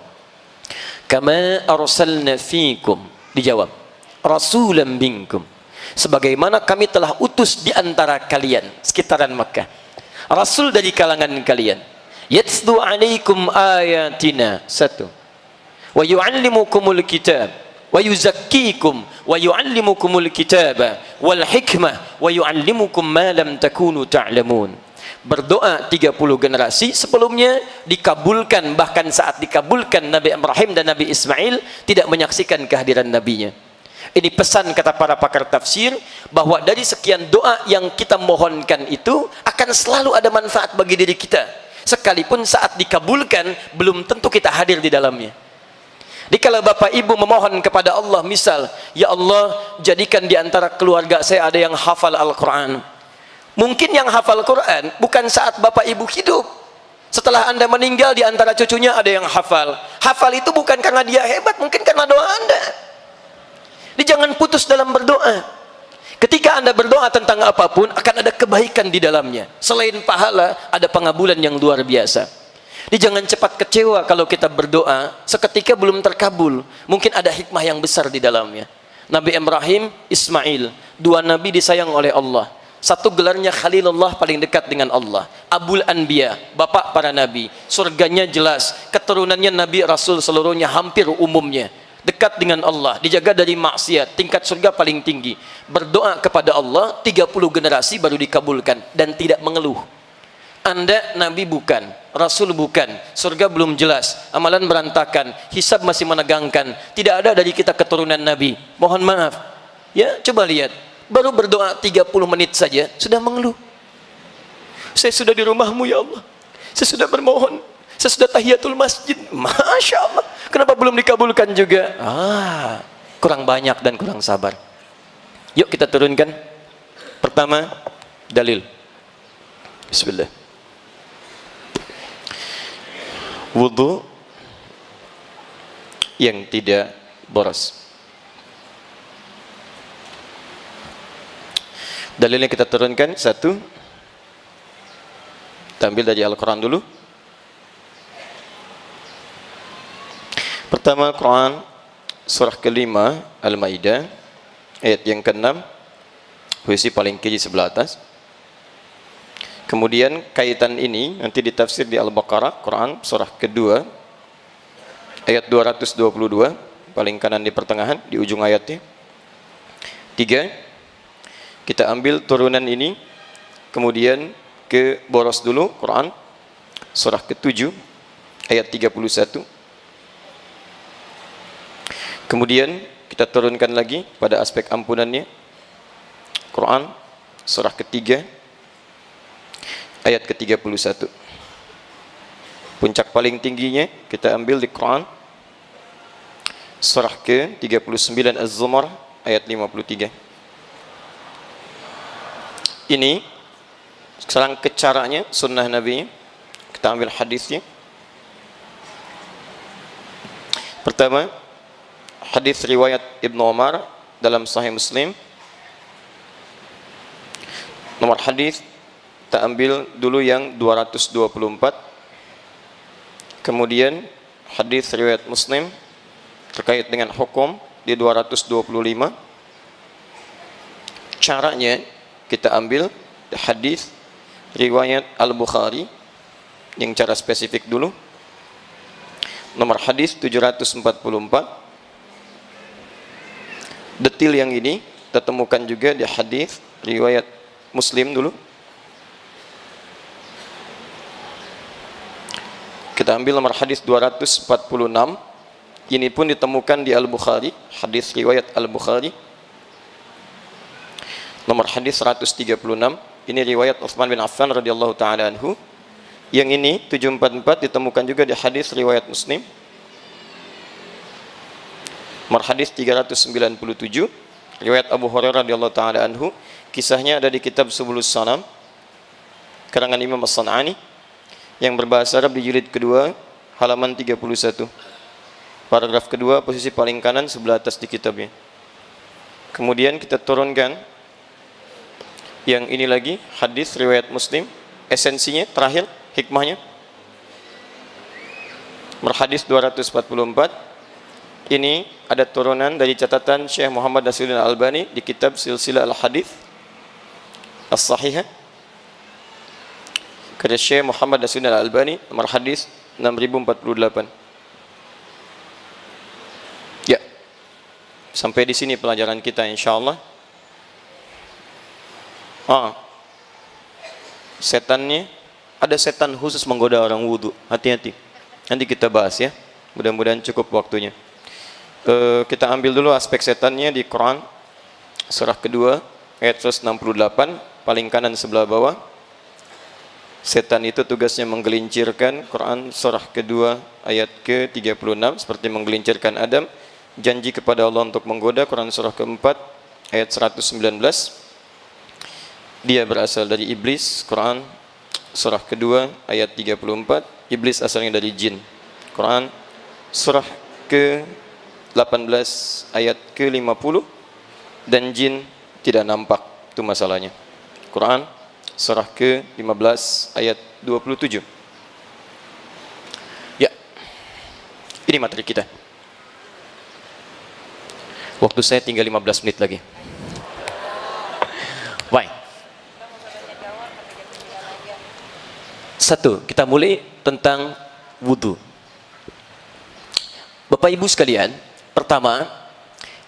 Kama arsalna fikum, dijawab, rasulan minkum, sebagaimana kami telah utus di antara kalian, sekitaran Makkah, rasul dari kalangan kalian, yatslu alaikum ayatina, satu, wa yu'allimukumul kitab wa yuzakkikum wa yu'allimukumul kitaba wal hikmah wa yu'allimukum ma lam takunu ta'lamun. Berdoa 30 generasi sebelumnya dikabulkan, bahkan saat dikabulkan Nabi Ibrahim dan Nabi Ismail tidak menyaksikan kehadiran nabinya. Ini pesan kata para pakar tafsir, bahwa dari sekian doa yang kita mohonkan itu akan selalu ada manfaat bagi diri kita, sekalipun saat dikabulkan belum tentu kita hadir di dalamnya. Dikala bapak ibu memohon kepada Allah, misal, ya Allah jadikan di antara keluarga saya ada yang hafal Al-Quran. Mungkin yang hafal Quran bukan saat bapak ibu hidup. Setelah anda meninggal, di antara cucunya ada yang hafal. Hafal itu bukan karena dia hebat, mungkin karena doa anda. Jadi jangan putus dalam berdoa. Ketika anda berdoa tentang apapun, akan ada kebaikan di dalamnya. Selain pahala, ada pengabulan yang luar biasa. Jadi jangan cepat kecewa kalau kita berdoa seketika belum terkabul. Mungkin ada hikmah yang besar di dalamnya. Nabi Ibrahim, Ismail, dua nabi disayang oleh Allah. Satu gelarnya Khalilullah, paling dekat dengan Allah. Abul Anbiya, bapak para nabi. Surganya jelas. Keturunannya nabi rasul seluruhnya hampir umumnya dekat dengan Allah, dijaga dari maksiat, tingkat surga paling tinggi. Berdoa kepada Allah 30 generasi baru dikabulkan dan tidak mengeluh. Anda nabi bukan, rasul bukan, surga belum jelas, amalan berantakan, hisab masih menegangkan, tidak ada dari kita keturunan nabi. Mohon maaf. Ya, coba lihat. Baru berdoa 30 menit saja sudah mengeluh. Saya sudah di rumahmu ya Allah. Saya sudah bermohon. Saya sudah tahiyatul masjid. Masya Allah. Kenapa belum dikabulkan juga? Kurang banyak dan kurang sabar. Yuk kita turunkan. Pertama, dalil. Bismillah. Wudu yang tidak boros. Dalilnya kita turunkan. Satu, kita ambil dari Al-Quran dulu. Pertama, Quran surah kelima Al-Maidah ayat yang ke-6, posisi paling kiri sebelah atas. Kemudian kaitan ini nanti ditafsir di Al-Baqarah, Quran surah kedua ayat 222, paling kanan di pertengahan, di ujung ayatnya. Tiga, kita ambil turunan ini, kemudian ke boros dulu, Quran surah ke-7 ayat 31. Kemudian kita turunkan lagi pada aspek ampunannya, Quran surah ketiga ayat ke-31. Puncak paling tingginya kita ambil di Quran surah ke-39 Az-Zumar ayat 53. Ini sekarang ke caranya, sunnah Nabi. Kita ambil hadisnya. Pertama, hadis riwayat Ibnu Umar dalam Sahih Muslim. Nomor hadis kita ambil dulu yang 224. Kemudian hadis riwayat Muslim terkait dengan hukum di 225. Caranya kita ambil hadis riwayat Al-Bukhari yang cara spesifik dulu. Nomor hadis 744. Detil yang ini kita temukan juga di hadis riwayat Muslim dulu. Kita ambil nomor hadis 246. Ini pun ditemukan di Al-Bukhari, hadis riwayat Al-Bukhari. Nomor hadis 136. Ini riwayat Utsman bin Affan radhiyallahu taala anhu. Yang ini 744 ditemukan juga di hadis riwayat Muslim. Nomor hadis 397 riwayat Abu Hurairah radhiyallahu taala anhu. Kisahnya ada di kitab Subulus Salam karangan Imam As-San'ani yang berbahasa Arab di jilid kedua halaman 31. Paragraf kedua posisi paling kanan sebelah atas di kitabnya. Kemudian kita turunkan yang ini lagi hadis riwayat Muslim, esensinya terakhir hikmahnya. Hadis 244. Ini ada turunan dari catatan Syekh Muhammad Nasiruddin Al-Albani di kitab Silsilah Al-Hadits As-Sahihah. Karya Syekh Muhammad Nasiruddin Al-Albani, nomor hadis 6048. Ya. Sampai di sini pelajaran kita insyaallah. Setannya, ada setan khusus menggoda orang wudu. Hati-hati. Nanti kita bahas ya. Mudah-mudahan cukup waktunya. Kita ambil dulu aspek setannya di Quran surah kedua ayat 168 paling kanan sebelah bawah. Setan itu tugasnya menggelincirkan. Quran surah kedua ayat ke-36 seperti menggelincirkan Adam. Janji kepada Allah untuk menggoda. Quran surah keempat ayat 119. Dia berasal dari iblis. Quran surah kedua ayat 34. Iblis asalnya dari jin. Quran surah ke-18 ayat ke-50. Dan jin tidak nampak. Itu masalahnya. Quran surah ke-15 ayat 27. Ya. Ini materi kita. Waktu saya tinggal 15 menit lagi. Baik. Satu, kita mulai tentang wudu. Bapak Ibu sekalian, pertama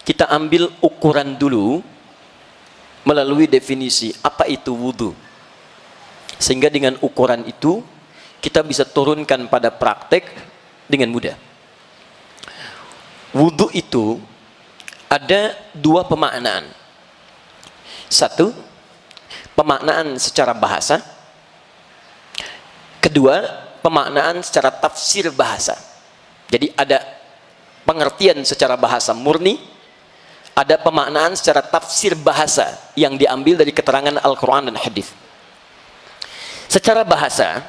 kita ambil ukuran dulu melalui definisi apa itu wudu. Sehingga dengan ukuran itu kita bisa turunkan pada praktek dengan mudah. Wudu itu ada dua pemaknaan. Satu, pemaknaan secara bahasa. Kedua, pemaknaan secara tafsir bahasa. Jadi ada pengertian secara bahasa murni, ada pemaknaan secara tafsir bahasa yang diambil dari keterangan Al-Quran dan Hadis. Secara bahasa,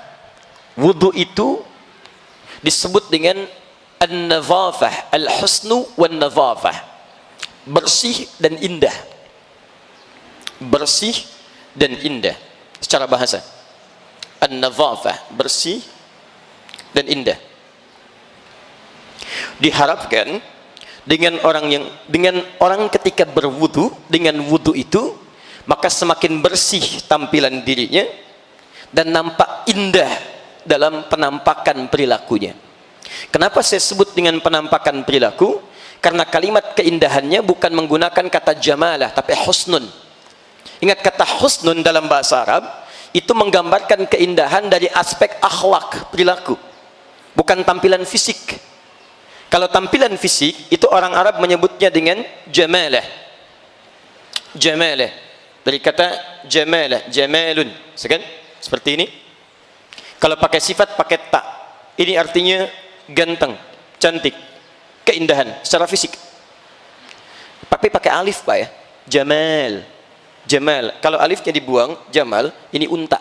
wudu itu disebut dengan an-nadhafah, al-husnu wan-nadhafah. Bersih dan indah. Bersih dan indah secara bahasa. An-nadhafah, bersih dan indah. Diharapkan dengan orang ketika berwudu, dengan wudu itu maka semakin bersih tampilan dirinya dan nampak indah dalam penampakan perilakunya. Kenapa saya sebut dengan penampakan perilaku? Karena kalimat keindahannya bukan menggunakan kata jamalah tapi husnun. Ingat, kata husnun dalam bahasa Arab itu menggambarkan keindahan dari aspek akhlak perilaku, bukan tampilan fisik. Kalau tampilan fisik itu orang Arab menyebutnya dengan jamalah. Jamalah dari kata jamalah, jamalun, seperti ini. Kalau pakai sifat pakai ta, ini artinya ganteng, cantik, keindahan secara fisik. Tapi pakai alif Pak ya, jamal, jamal. Kalau alifnya dibuang, jamal, ini unta.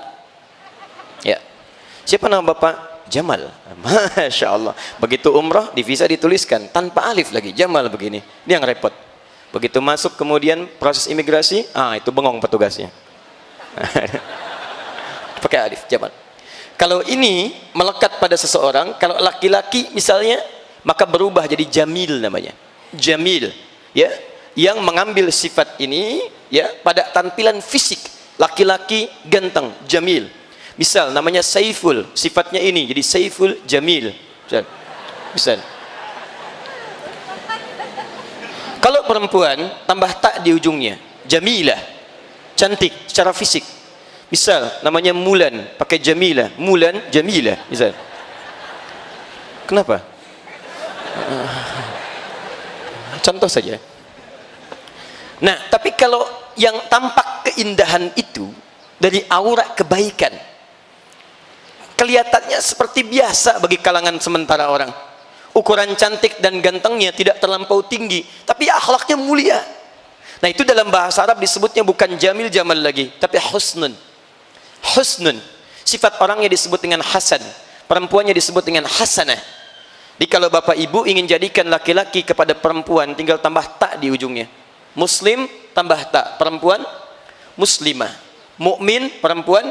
Ya. Siapa nama Bapak? Jamal. Masya Allah. Begitu umrah di visa dituliskan tanpa alif lagi, Jamal begini. Ini yang repot. Begitu masuk kemudian proses imigrasi, itu bengong petugasnya. Pakai alif, Jamal. Kalau ini melekat pada seseorang, kalau laki-laki misalnya, maka berubah jadi jamil namanya. Jamil, ya, yang mengambil sifat ini, ya, pada tampilan fisik. Laki-laki ganteng, jamil. Misal namanya Saiful, sifatnya ini jadi Saiful Jamil. Misal. Kalau perempuan tambah tak di ujungnya, Jamilah, cantik secara fisik. Misal namanya Mulan, pakai Jamilah, Mulan Jamilah, misal. Kenapa? Contoh saja. Nah, tapi kalau yang tampak keindahan itu dari aura kebaikan, kelihatannya seperti biasa bagi kalangan sementara orang. Ukuran cantik dan gantengnya tidak terlampau tinggi, tapi akhlaknya mulia. Nah, itu dalam bahasa Arab disebutnya bukan jamil jamal lagi, tapi husnun. Husnun. Sifat orangnya disebut dengan hasan, perempuannya disebut dengan hasanah. Jadi kalau bapak ibu ingin jadikan laki-laki kepada perempuan, tinggal tambah tak di ujungnya. Muslim tambah tak, perempuan muslimah. Mukmin, perempuan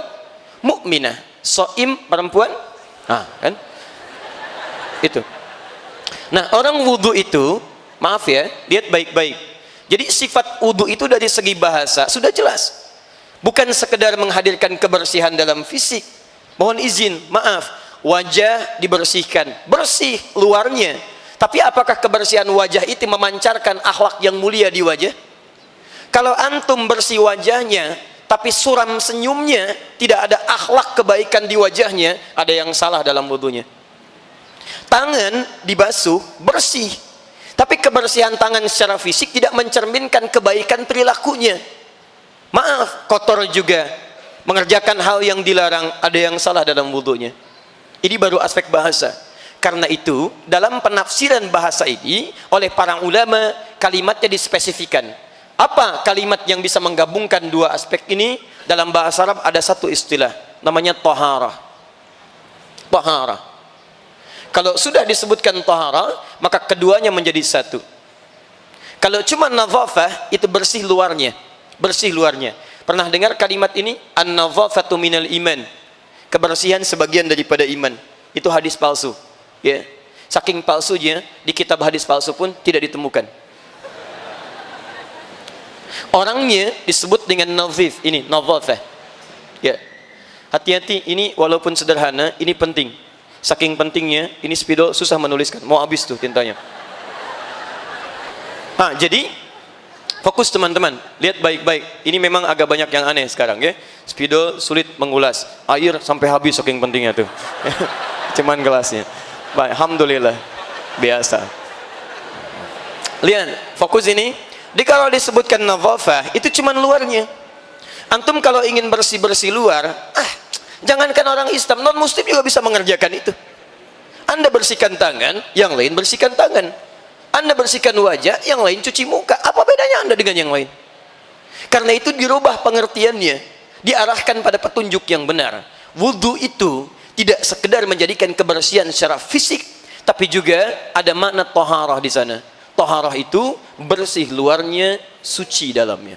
mukminah. Shaim, perempuan, kan? Itu. Nah, orang wudu itu, maaf ya, lihat baik-baik. Jadi sifat wudu itu dari segi bahasa sudah jelas. Bukan sekedar menghadirkan kebersihan dalam fisik. Mohon izin, maaf, wajah dibersihkan, bersih luarnya. Tapi apakah kebersihan wajah itu memancarkan akhlak yang mulia di wajah? Kalau antum bersih wajahnya, tapi suram senyumnya, tidak ada akhlak kebaikan di wajahnya, ada yang salah dalam wudunya. Tangan dibasuh, bersih. Tapi kebersihan tangan secara fisik tidak mencerminkan kebaikan perilakunya. Maaf, kotor juga, mengerjakan hal yang dilarang, ada yang salah dalam wudunya. Ini baru aspek bahasa. Karena itu, dalam penafsiran bahasa ini, oleh para ulama, kalimatnya dispesifikan. Apa kalimat yang bisa menggabungkan dua aspek ini? Dalam bahasa Arab ada satu istilah, namanya taharah. Taharah. Kalau sudah disebutkan taharah, maka keduanya menjadi satu. Kalau cuma nadhafah, itu bersih luarnya. Bersih luarnya. Pernah dengar kalimat ini? An-nadhafatu minal iman. Kebersihan sebagian daripada iman. Itu hadis palsu. Ya. Saking palsunya, di kitab hadis palsu pun tidak ditemukan. Orangnya disebut dengan nadhif. Ini, nadhafah. Ya. Hati-hati, ini walaupun sederhana, ini penting. Saking pentingnya, ini spidol susah menuliskan. Mau habis tuh tintanya. Jadi fokus teman-teman, lihat baik-baik. Ini memang agak banyak yang aneh sekarang ya. Spidol sulit mengulas. Air sampai habis saking pentingnya tuh. Cuman gelasnya. Baik, alhamdulillah. Biasa. Lihat, fokus ini. Jadi kalau disebutkan nadhafah, itu cuman luarnya. Antum kalau ingin bersih-bersih luar, jangankan orang Islam, non muslim juga bisa mengerjakan itu. Anda bersihkan tangan, yang lain bersihkan tangan. Anda bersihkan wajah, yang lain cuci muka. Apa bedanya Anda dengan yang lain? Karena itu dirubah pengertiannya, diarahkan pada petunjuk yang benar. Wudu itu tidak sekedar menjadikan kebersihan secara fisik, tapi juga ada makna taharah di sana. Taharah itu bersih luarnya, suci dalamnya.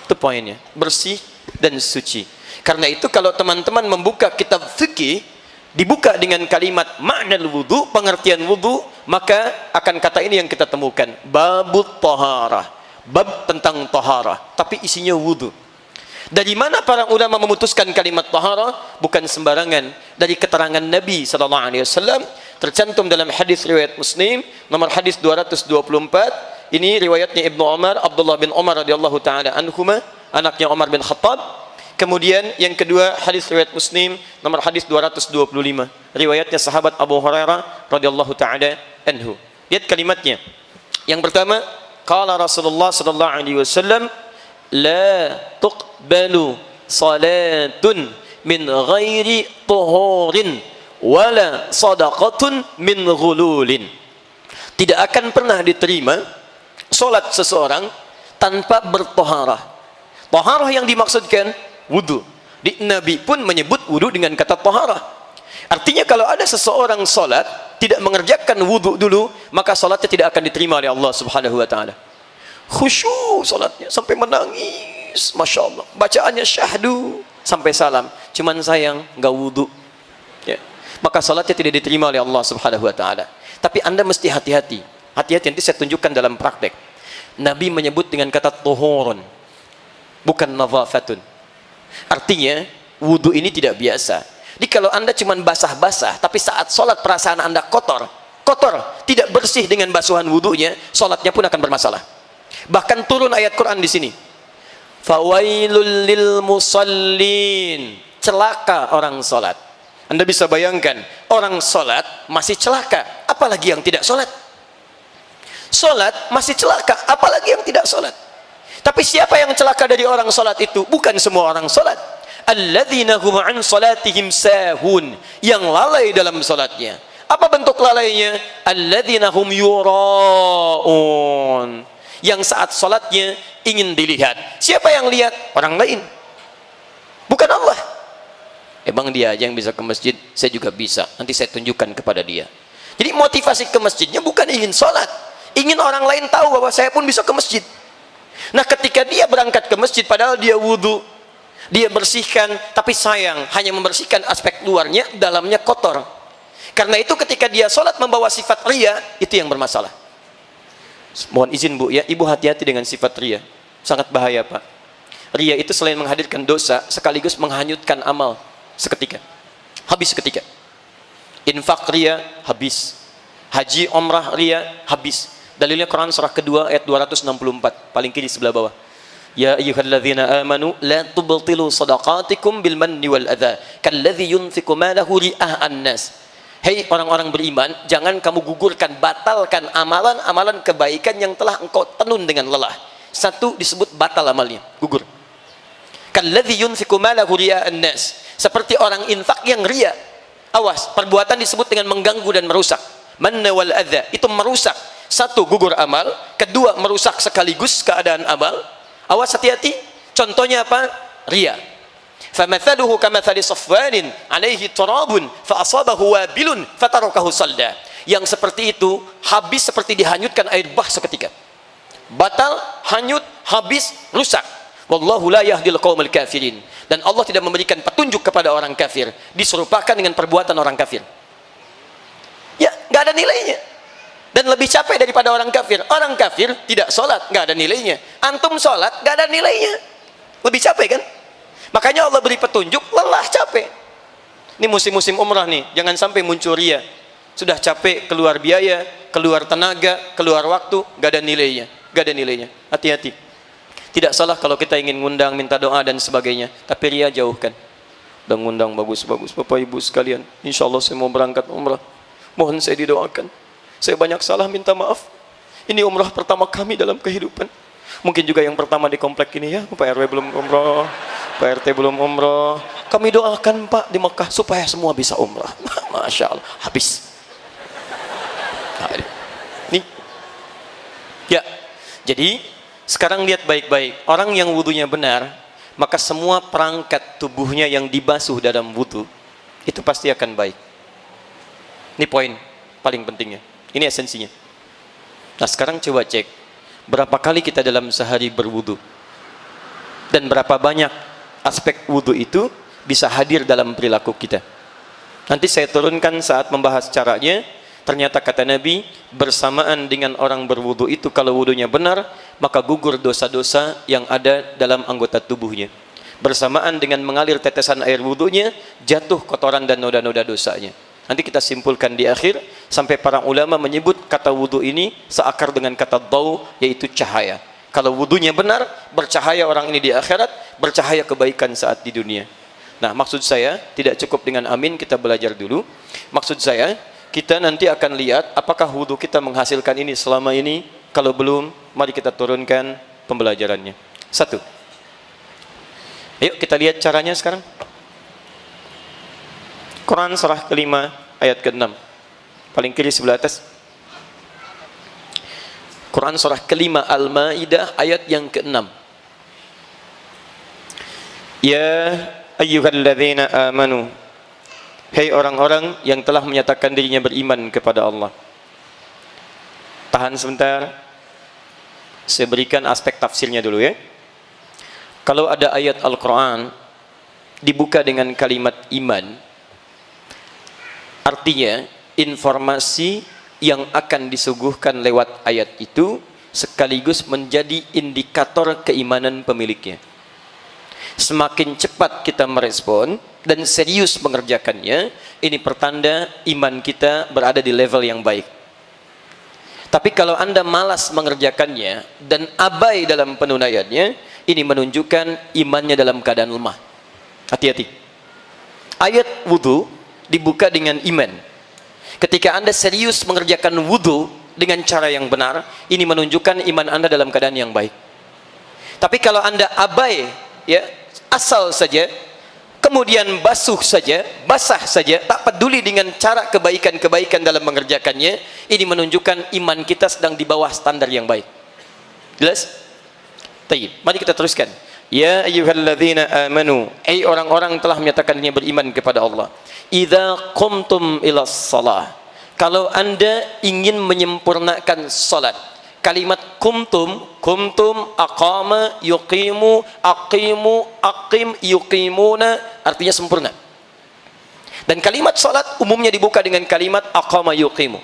Itu poinnya, bersih dan suci. Karena itu kalau teman-teman membuka kitab fikih, dibuka dengan kalimat makna wudu, pengertian wudu, maka akan kata ini yang kita temukan, babut taharah, bab tentang taharah, tapi isinya wudu. Dari mana para ulama memutuskan kalimat taharah? Bukan sembarangan, dari keterangan Nabi SAW, tercantum dalam hadis riwayat Muslim nomor hadis 224. Ini riwayatnya Ibnu Umar, Abdullah bin Umar radhiyallahu taala anhuma, anaknya Umar bin Khattab. Kemudian yang kedua hadis riwayat Muslim nomor hadis 225, riwayatnya sahabat Abu Hurairah radhiyallahu taala anhu. Lihat kalimatnya. Yang pertama, qala Rasulullah sallallahu alaihi wasallam, la tuqbalu salatun min ghairi tuhurin wala sadaqatun min ghululin. Tidak akan pernah diterima salat seseorang tanpa bertaharah. Taharah yang dimaksudkan wudu. Nabi pun menyebut wudu dengan kata taharah. Artinya kalau ada seseorang salat tidak mengerjakan wudu dulu, maka salatnya tidak akan diterima oleh Allah Subhanahu wa taala. Khusyuk salatnya sampai menangis, masya Allah. Bacaannya syahdu sampai salam. Cuman sayang nggak wudu. maka salatnya tidak diterima oleh Allah Subhanahu wa taala. Tapi Anda mesti hati-hati. Hati-hati, nanti saya tunjukkan dalam praktek. Nabi menyebut dengan kata tuhurun, bukan nadhafatun. Artinya wudu ini tidak biasa. Jadi kalau Anda cuma basah-basah, tapi saat sholat perasaan Anda kotor, tidak bersih dengan basuhan wudunya, sholatnya pun akan bermasalah. Bahkan turun ayat Quran di sini. Fawailul lil musallin, celaka orang sholat. Anda bisa bayangkan, orang sholat masih celaka, apalagi yang tidak sholat. Sholat masih celaka, apalagi yang tidak sholat. Tapi siapa yang celaka dari orang sholat itu? Bukan semua orang sholat. Alladzina hum an salatihim sahun, yang lalai dalam sholatnya. Apa bentuk lalainya? Alladzina hum yura'un, yang saat sholatnya ingin dilihat. Siapa yang lihat? Orang lain, bukan Allah. Emang dia aja yang bisa ke masjid, saya juga bisa. Nanti saya tunjukkan kepada dia. Jadi motivasi ke masjidnya bukan ingin sholat, ingin orang lain tahu bahwa saya pun bisa ke masjid. Nah, ketika dia berangkat ke masjid padahal dia wudhu, dia bersihkan, tapi sayang hanya membersihkan aspek luarnya, dalamnya kotor. Karena itu ketika dia sholat membawa sifat riya, itu yang bermasalah. Mohon izin Bu ya, Ibu hati-hati dengan sifat riya, sangat bahaya Pak. Riya itu selain menghadirkan dosa, sekaligus menghanyutkan amal seketika, habis seketika. Infak riya, habis. Haji, umrah riya, habis. Dalilnya Quran surah kedua ayat 264, paling kiri sebelah bawah. Ya ayyuhalladzina amanu la tubtilu shadaqatikum bil manni wal adza kalladzi yunfiqu malahu ria'an nas. Hei orang-orang beriman, jangan kamu gugurkan, batalkan amalan-amalan kebaikan yang telah engkau tenun dengan lelah. Satu disebut batal amalnya, gugur. Kalladzi yunfiqu malahu ria'an nas, seperti orang infak yang riya. Awas, perbuatan disebut dengan mengganggu dan merusak. Manna wal adza, itu merusak. Satu, gugur amal. Kedua, merusak sekaligus keadaan amal. Awas, hati-hati. Contohnya apa? Riya. Famathaluhu kamathali safwanin alaihi turabun fa asabahu wabilun fatarakahu salda. Yang seperti itu habis seperti dihanyutkan air bah seketika. Batal, hanyut, habis, rusak. Wallahu la yahdil qaumil kafirin. Dan Allah tidak memberikan petunjuk kepada orang kafir, diserupakan dengan perbuatan orang kafir. Ya, nggak ada nilainya. Dan lebih capek daripada orang kafir. Orang kafir tidak sholat, nggak ada nilainya. Antum sholat, nggak ada nilainya. Lebih capek kan? Makanya Allah beri petunjuk, lelah, capek. Ini musim-musim umrah nih, jangan sampai muncul riya. Sudah capek, keluar biaya, keluar tenaga, keluar waktu, nggak ada nilainya. Nggak ada nilainya. Hati-hati. Tidak salah kalau kita ingin ngundang, minta doa dan sebagainya. Tapi riya jauhkan. Dan ngundang bagus-bagus, Bapak Ibu sekalian. Insya Allah saya mau berangkat umrah. Mohon saya didoakan. Saya banyak salah, minta maaf. Ini umrah pertama kami dalam kehidupan. Mungkin juga yang pertama di komplek ini ya. Pak RW belum umrah, Pak RT belum umrah. Kami doakan Pak di Mekah supaya semua bisa umrah. Masya Allah, habis. Nah, nih. Ya, jadi sekarang lihat baik-baik. Orang yang wudunya benar, maka semua perangkat tubuhnya yang dibasuh dalam wudu itu pasti akan baik. Ini poin paling pentingnya. Ini esensinya. Nah, sekarang coba cek berapa kali kita dalam sehari berwudu dan berapa banyak aspek wudu itu bisa hadir dalam perilaku kita. Nanti saya turunkan saat membahas caranya. Ternyata kata Nabi, bersamaan dengan orang berwudu itu kalau wudunya benar, maka gugur dosa-dosa yang ada dalam anggota tubuhnya. Bersamaan dengan mengalir tetesan air wudunya, jatuh kotoran dan noda-noda dosanya. Nanti kita simpulkan di akhir, sampai para ulama menyebut kata wudu ini seakar dengan kata daw, yaitu cahaya. Kalau wudunya benar, bercahaya orang ini di akhirat, bercahaya kebaikan saat di dunia. Nah, maksud saya tidak cukup dengan amin, kita belajar dulu. Maksud saya, kita nanti akan lihat apakah wudu kita menghasilkan ini selama ini. Kalau belum, mari kita turunkan pembelajarannya. Satu. Ayo kita lihat caranya sekarang. Quran surah kelima ayat ke-6, paling kiri sebelah atas. Quran surah kelima Al-Maidah ayat yang ke-6. Ya ayyuhalladzina amanu, hei orang-orang yang telah menyatakan dirinya beriman kepada Allah. Tahan sebentar, saya berikan aspek tafsirnya dulu ya. Kalau ada ayat Al-Quran dibuka dengan kalimat iman, Artinya, informasi yang akan disuguhkan lewat ayat itu sekaligus menjadi indikator keimanan pemiliknya. Semakin cepat kita merespon dan serius mengerjakannya, ini pertanda iman kita berada di level yang baik. Tapi kalau Anda malas mengerjakannya dan abai dalam penunaiannya, ini menunjukkan imannya dalam keadaan lemah. Hati-hati. Ayat wudu dibuka dengan iman. Ketika Anda serius mengerjakan wudu dengan cara yang benar, ini menunjukkan iman Anda dalam keadaan yang baik. Tapi kalau Anda abai, ya, asal saja, kemudian basah saja, tak peduli dengan cara kebaikan-kebaikan dalam mengerjakannya, ini menunjukkan iman kita sedang di bawah standar yang baik. Jelas? Baik, mari kita teruskan. Ya ayyuhalladzina amanu, ai orang-orang telah menyatakan dirinya beriman kepada Allah. Idza qumtum ilas shalah, kalau Anda ingin menyempurnakan salat. Kalimat kumtum aqama yuqimu aqimu aqim yuqimuna, artinya sempurna. Dan kalimat salat umumnya dibuka dengan kalimat aqama yuqimu.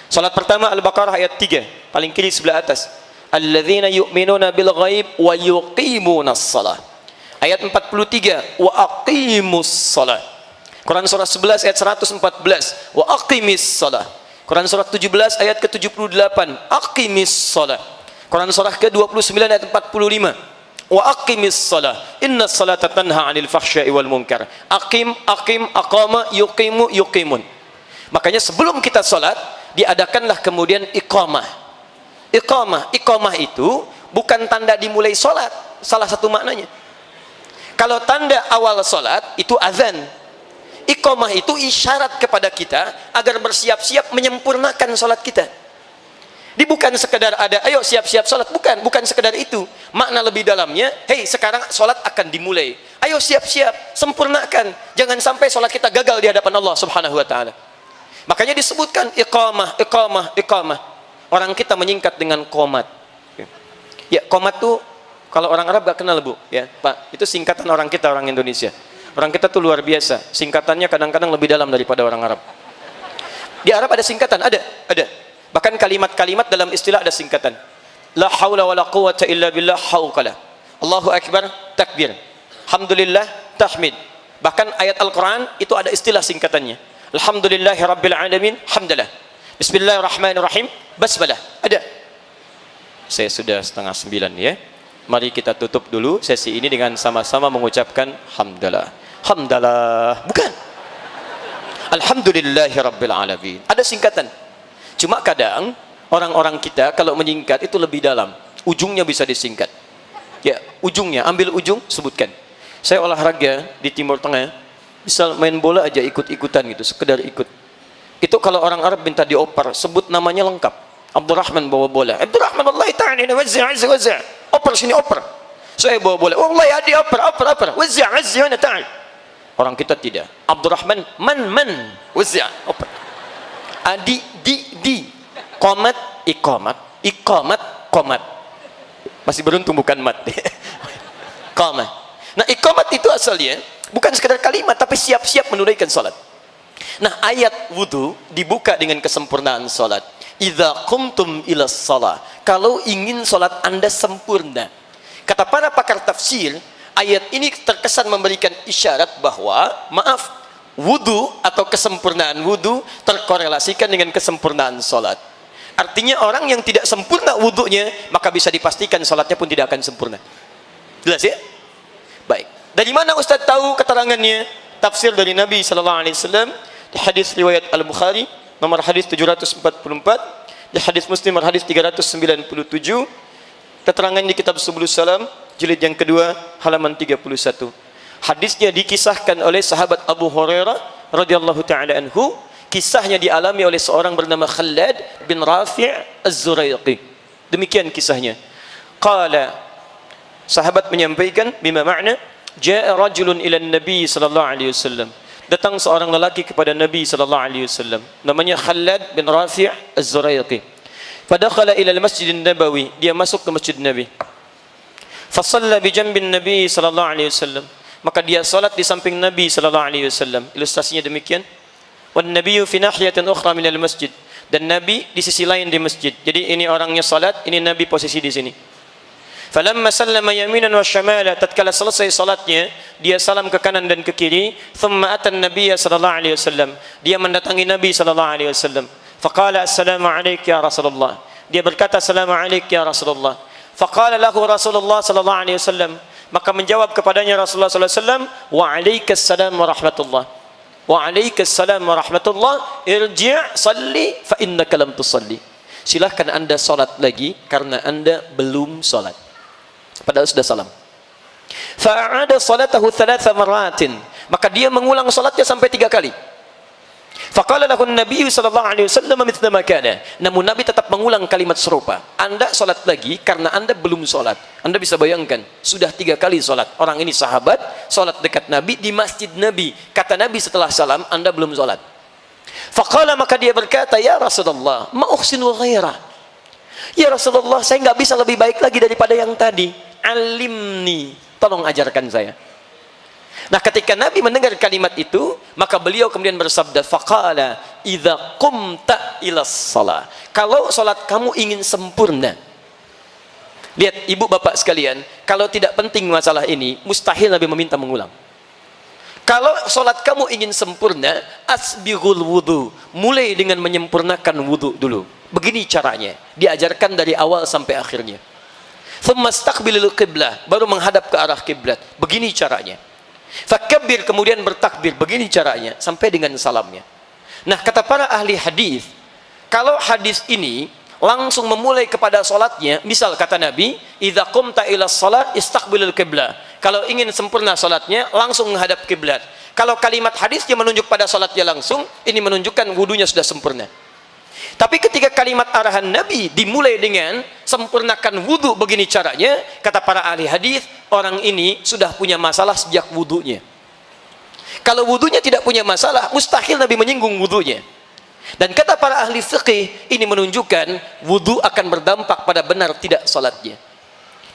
Salat pertama Al-Baqarah ayat 3, paling kiri sebelah atas. Alladzina yu'minuna bil ghaib wa yuqimunas shalah. Ayat 43, wa aqimus shalah. Quran surah 11 ayat 114, wa aqimis shalah. Quran surah 17 ayat ke-78, aqimis shalah. Quran surah ke-29 ayat 45, wa aqimis shalah innas salata tanha 'anil fahsya'i wal munkar. Aqim aqama yuqimu yuqimun. Makanya sebelum kita salat diadakanlah kemudian iqamah. Iqamah itu bukan tanda dimulai salat, salah satu maknanya. Kalau tanda awal salat itu azan. Iqamah itu isyarat kepada kita agar bersiap-siap menyempurnakan salat kita. Dia bukan sekedar ada, ayo siap-siap salat, bukan sekedar itu. Makna lebih dalamnya, hei sekarang salat akan dimulai. Ayo siap-siap, sempurnakan. Jangan sampai salat kita gagal di hadapan Allah Subhanahu wa taala. Makanya disebutkan iqamah. Orang kita menyingkat dengan qomat. Ya, qomat tuh kalau orang Arab gak kenal, Bu, ya, Pak. Itu singkatan orang kita, orang Indonesia. Orang kita tuh luar biasa. Singkatannya kadang-kadang lebih dalam daripada orang Arab. Di Arab ada singkatan, ada. Bahkan kalimat-kalimat dalam istilah ada singkatan. La haula wala quwwata illa billah hauqala. Allahu akbar takbir. Alhamdulillah tahmid. Bahkan ayat Al-Qur'an itu ada istilah singkatannya. Alhamdulillahi rabbil alamin hamdalah. Bismillahirrahmanirrahim basmalah. Ada. Saya sudah 8:30 ya. Mari kita tutup dulu sesi ini dengan sama-sama mengucapkan hamdalah. Hamdalah. Bukan. Alhamdulillahi rabbil alamin. Ada singkatan. Cuma kadang orang-orang kita kalau menyingkat itu lebih dalam. Ujungnya bisa disingkat. Ya, ujungnya, ambil ujung, sebutkan. Saya olahraga di Timur Tengah, misal main bola aja ikut-ikutan gitu, sekedar ikut. Itu kalau orang Arab minta dioper, sebut namanya lengkap. Abdurrahman bawa bola. Abdurrahman wallahi ta'ala wazza'. Oper sini oper. Saya bawa bola. Wallahi adi oper. Wazza' ta'ala. Orang kita tidak. Abdurrahman man wazza' oper. Adi di qomat iqamat. Masih beruntung bukan mat. Qamat. Nah, iqamat itu asalnya bukan sekedar kalimat tapi siap-siap menunaikan salat. Nah, ayat wudu dibuka dengan kesempurnaan salat. Idza qumtum ilas shalah. Kalau ingin salat Anda sempurna. Kata para pakar tafsir, ayat ini terkesan memberikan isyarat bahwa wudu atau kesempurnaan wudu terkorelasikan dengan kesempurnaan salat. Artinya orang yang tidak sempurna wudunya, maka bisa dipastikan salatnya pun tidak akan sempurna. Jelas ya? Baik. Dari mana Ustaz tahu keterangannya? Tafsir dari Nabi sallallahu alaihi wasallam di hadis riwayat Al-Bukhari nomor hadis 744, di hadis Muslim nomor hadis 397, keterangan di kitab Subulus Salam jilid yang kedua halaman 31. Hadisnya dikisahkan oleh sahabat Abu Hurairah radhiyallahu taala anhu. Kisahnya dialami oleh seorang bernama Khalad bin Rafi' Az-Zuraiqi. Demikian kisahnya. Qala, sahabat menyampaikan, bima makna, jaa rajulun ila Nabi sallallahu alaihi wasallam. Datang seorang lelaki kepada Nabi sallallahu alaihi wasallam. Namanya Khalad bin Rafi' Az-Zuraiqi. Fadakhala ila al-Masjid Nabawi. Dia masuk ke Masjid Nabi. Fa shalla bi janbin Nabi sallallahu alaihi wasallam. Maka dia salat di samping Nabi sallallahu alaihi wasallam. Ilustrasinya demikian. wan nabiyyu fi nahiyatin ukhra minal masjid, dan Nabi di sisi lain di masjid. Jadi ini orangnya salat, ini Nabi posisi di sini. Falamma sallama yaminan wa shamala, tatkala selesai salatnya, dia salam ke kanan dan ke kiri. Thumma atan nabiyya sallallahu alaihi wasallam, dia mendatangi Nabi sallallahu alaihi wasallam. Faqala assalamu alayka ya Rasulullah, dia berkata assalamu alayka ya Rasulullah. Faqala lahu Rasulullah sallallahu alaihi wasallam, maka menjawab kepadanya Rasulullah sallallahu alaihi wasallam, wa alaikassalam wa rahmatullah. Wa alaikassalam wa rahmatullah, irji' salli fa innaka lam tusalli. Silahkan Anda salat lagi karena Anda belum salat. Padahal sudah salam. Fa'ada salatahu thalatha maratin, maka dia mengulang salatnya sampai 3 kali. Faqala lahu an-nabiy sallallahu alaihi wasallam mithla ma kana, namun Nabi tetap mengulang kalimat serupa. Anda salat lagi karena Anda belum salat. Anda bisa bayangkan, sudah 3 kali salat. Orang ini sahabat, salat dekat Nabi di masjid Nabi. Kata Nabi setelah salam, Anda belum salat. Faqala, maka dia berkata, ya Rasulullah, ma uhsinu ghairah. Ya Rasulullah, saya nggak bisa lebih baik lagi daripada yang tadi. Alimni, tolong ajarkan saya. Nah, ketika Nabi mendengar kalimat itu, maka beliau kemudian bersabda, faqala idza qumta ila shalah, kalau salat kamu ingin sempurna. Lihat ibu bapak sekalian, kalau tidak penting masalah ini, mustahil Nabi meminta mengulang. Kalau salat kamu ingin sempurna, asbighul wudu, mulai dengan menyempurnakan wudu dulu. Begini caranya, diajarkan dari awal sampai akhirnya. Thumma istaqbilul qiblah, baru menghadap ke arah kiblat. Begini caranya. Fakabbir, kemudian bertakbir. Begini caranya sampai dengan salamnya. Nah, kata para ahli hadis, kalau hadis ini langsung memulai kepada salatnya, misal kata Nabi, idza qumta ila shalat istaqbilul qiblah. Kalau ingin sempurna salatnya, langsung menghadap kiblat. Kalau kalimat hadisnya menunjuk pada salatnya langsung, ini menunjukkan wudunya sudah sempurna. Tapi ketika kalimat arahan Nabi dimulai dengan sempurnakan wudu, begini caranya, kata para ahli hadis, orang ini sudah punya masalah sejak wudunya. Kalau wudunya tidak punya masalah, mustahil Nabi menyinggung wudunya. Dan kata para ahli fiqih, ini menunjukkan wudu akan berdampak pada benar tidak salatnya.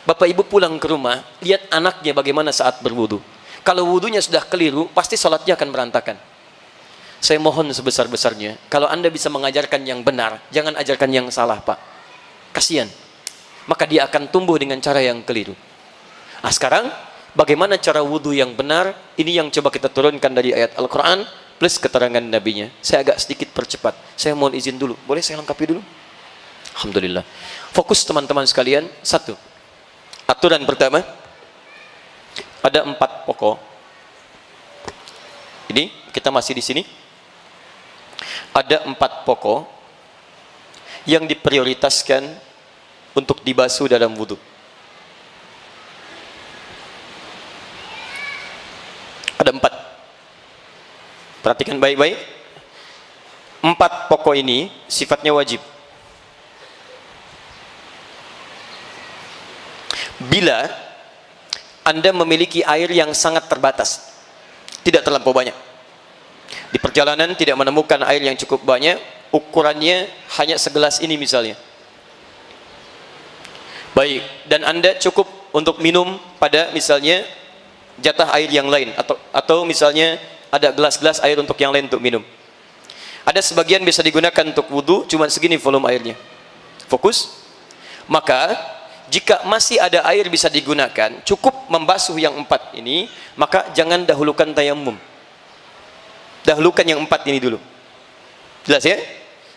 Bapak ibu pulang ke rumah, lihat anaknya bagaimana saat berwudu. Kalau wudunya sudah keliru, pasti salatnya akan berantakan. Saya mohon sebesar-besarnya, kalau Anda bisa mengajarkan yang benar, jangan ajarkan yang salah, Pak. Kasihan. Maka dia akan tumbuh dengan cara yang keliru. Nah, sekarang bagaimana cara wudu yang benar? Ini yang coba kita turunkan dari ayat Al-Quran plus keterangan Nabinya. Saya agak sedikit percepat. Saya mohon izin dulu. Boleh saya lengkapi dulu? Alhamdulillah. Fokus teman-teman sekalian. 1. Aturan pertama. Ada 4 pokok. Ini kita masih di sini. Ada 4 pokok yang diprioritaskan untuk dibasuh dalam wudu. Ada 4. Perhatikan baik-baik. 4 pokok ini sifatnya wajib. Bila Anda memiliki air yang sangat terbatas, tidak terlampau banyak. Di perjalanan tidak menemukan air yang cukup banyak, ukurannya hanya segelas ini misalnya. Baik, dan Anda cukup untuk minum pada misalnya jatah air yang lain, atau misalnya ada gelas-gelas air untuk yang lain untuk minum. Ada sebagian bisa digunakan untuk wudu, cuma segini volume airnya. Fokus. Maka jika masih ada air bisa digunakan, cukup membasuh yang 4 ini, maka jangan dahulukan tayamum. Dahulukan yang 4 ini dulu. Jelas ya?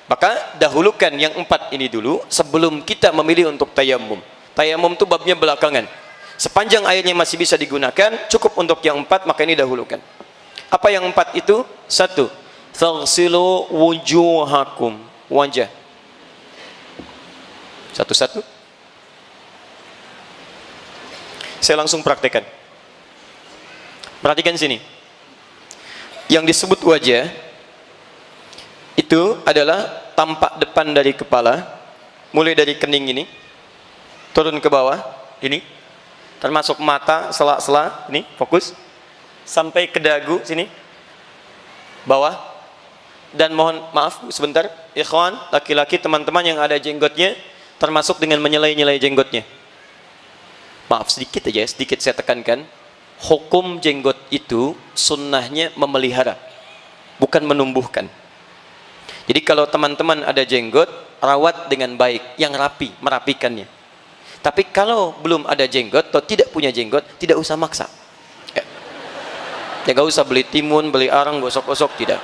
Maka dahulukan yang 4 ini dulu sebelum kita memilih untuk tayamum. Tayamum itu babnya belakangan. Sepanjang airnya masih bisa digunakan, cukup untuk yang 4, maka ini dahulukan. Apa yang 4 itu? 1. Taghsilu wujuhakum. Wajah. Satu-satu. Saya langsung praktekkan. Perhatikan sini. Yang disebut wajah itu adalah tampak depan dari kepala, mulai dari kening ini turun ke bawah ini, termasuk mata, sela-sela ini, fokus sampai ke dagu sini bawah. Dan mohon maaf sebentar, ikhwan laki-laki teman-teman yang ada jenggotnya, termasuk dengan menyelai-nyelai jenggotnya. Maaf sedikit aja, sedikit saya tekankan. Hukum jenggot itu sunnahnya memelihara. bukan menumbuhkan. Jadi kalau teman-teman ada jenggot, rawat dengan baik, yang rapi, merapikannya. Tapi kalau belum ada jenggot atau tidak punya jenggot, tidak usah maksa. Ya gak usah beli timun, beli arang, gosok-gosok, tidak.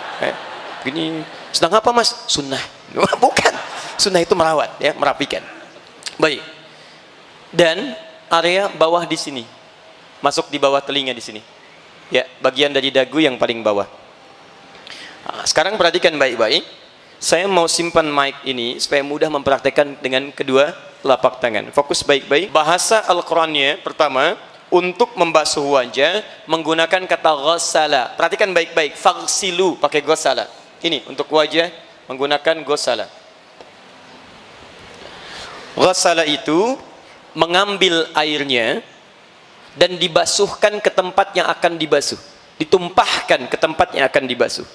Gini, sedang apa mas? Sunnah. Bukan. Sunnah itu merawat, ya, merapikan. Baik. Dan area bawah di sini, masuk di bawah telinga di sini. Ya, bagian dari dagu yang paling bawah. Nah, sekarang perhatikan baik-baik. Saya mau simpan mic ini supaya mudah mempraktekkan dengan kedua telapak tangan. Fokus baik-baik. Bahasa Al-Qur'annya pertama, untuk membasuh wajah menggunakan kata ghassala. Perhatikan baik-baik. Faghsilu pakai ghassala. Ini untuk wajah menggunakan ghassala. Ghassala itu mengambil airnya dan dibasuhkan ke tempat yang akan dibasuh. Ditumpahkan ke tempat yang akan dibasuh.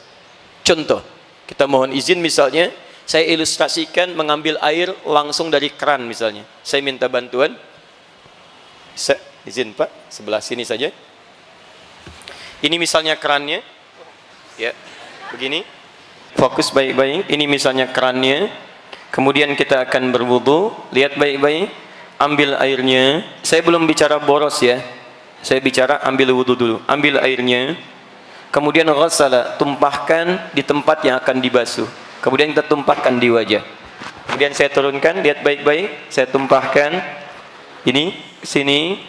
Contoh, kita mohon izin misalnya, saya ilustrasikan mengambil air langsung dari keran misalnya. Saya minta bantuan. Izin Pak, sebelah sini saja. Ini misalnya kerannya. Ya, begini. Fokus baik-baik. Ini misalnya kerannya. Kemudian kita akan berwudu. Lihat baik-baik. Ambil airnya. Saya belum bicara boros ya. Saya bicara ambil wudu dulu. Ambil airnya. Kemudian ghassala, tumpahkan di tempat yang akan dibasuh. Kemudian kita tumpahkan di wajah. Kemudian saya turunkan, lihat baik-baik. Saya tumpahkan. Ini, sini.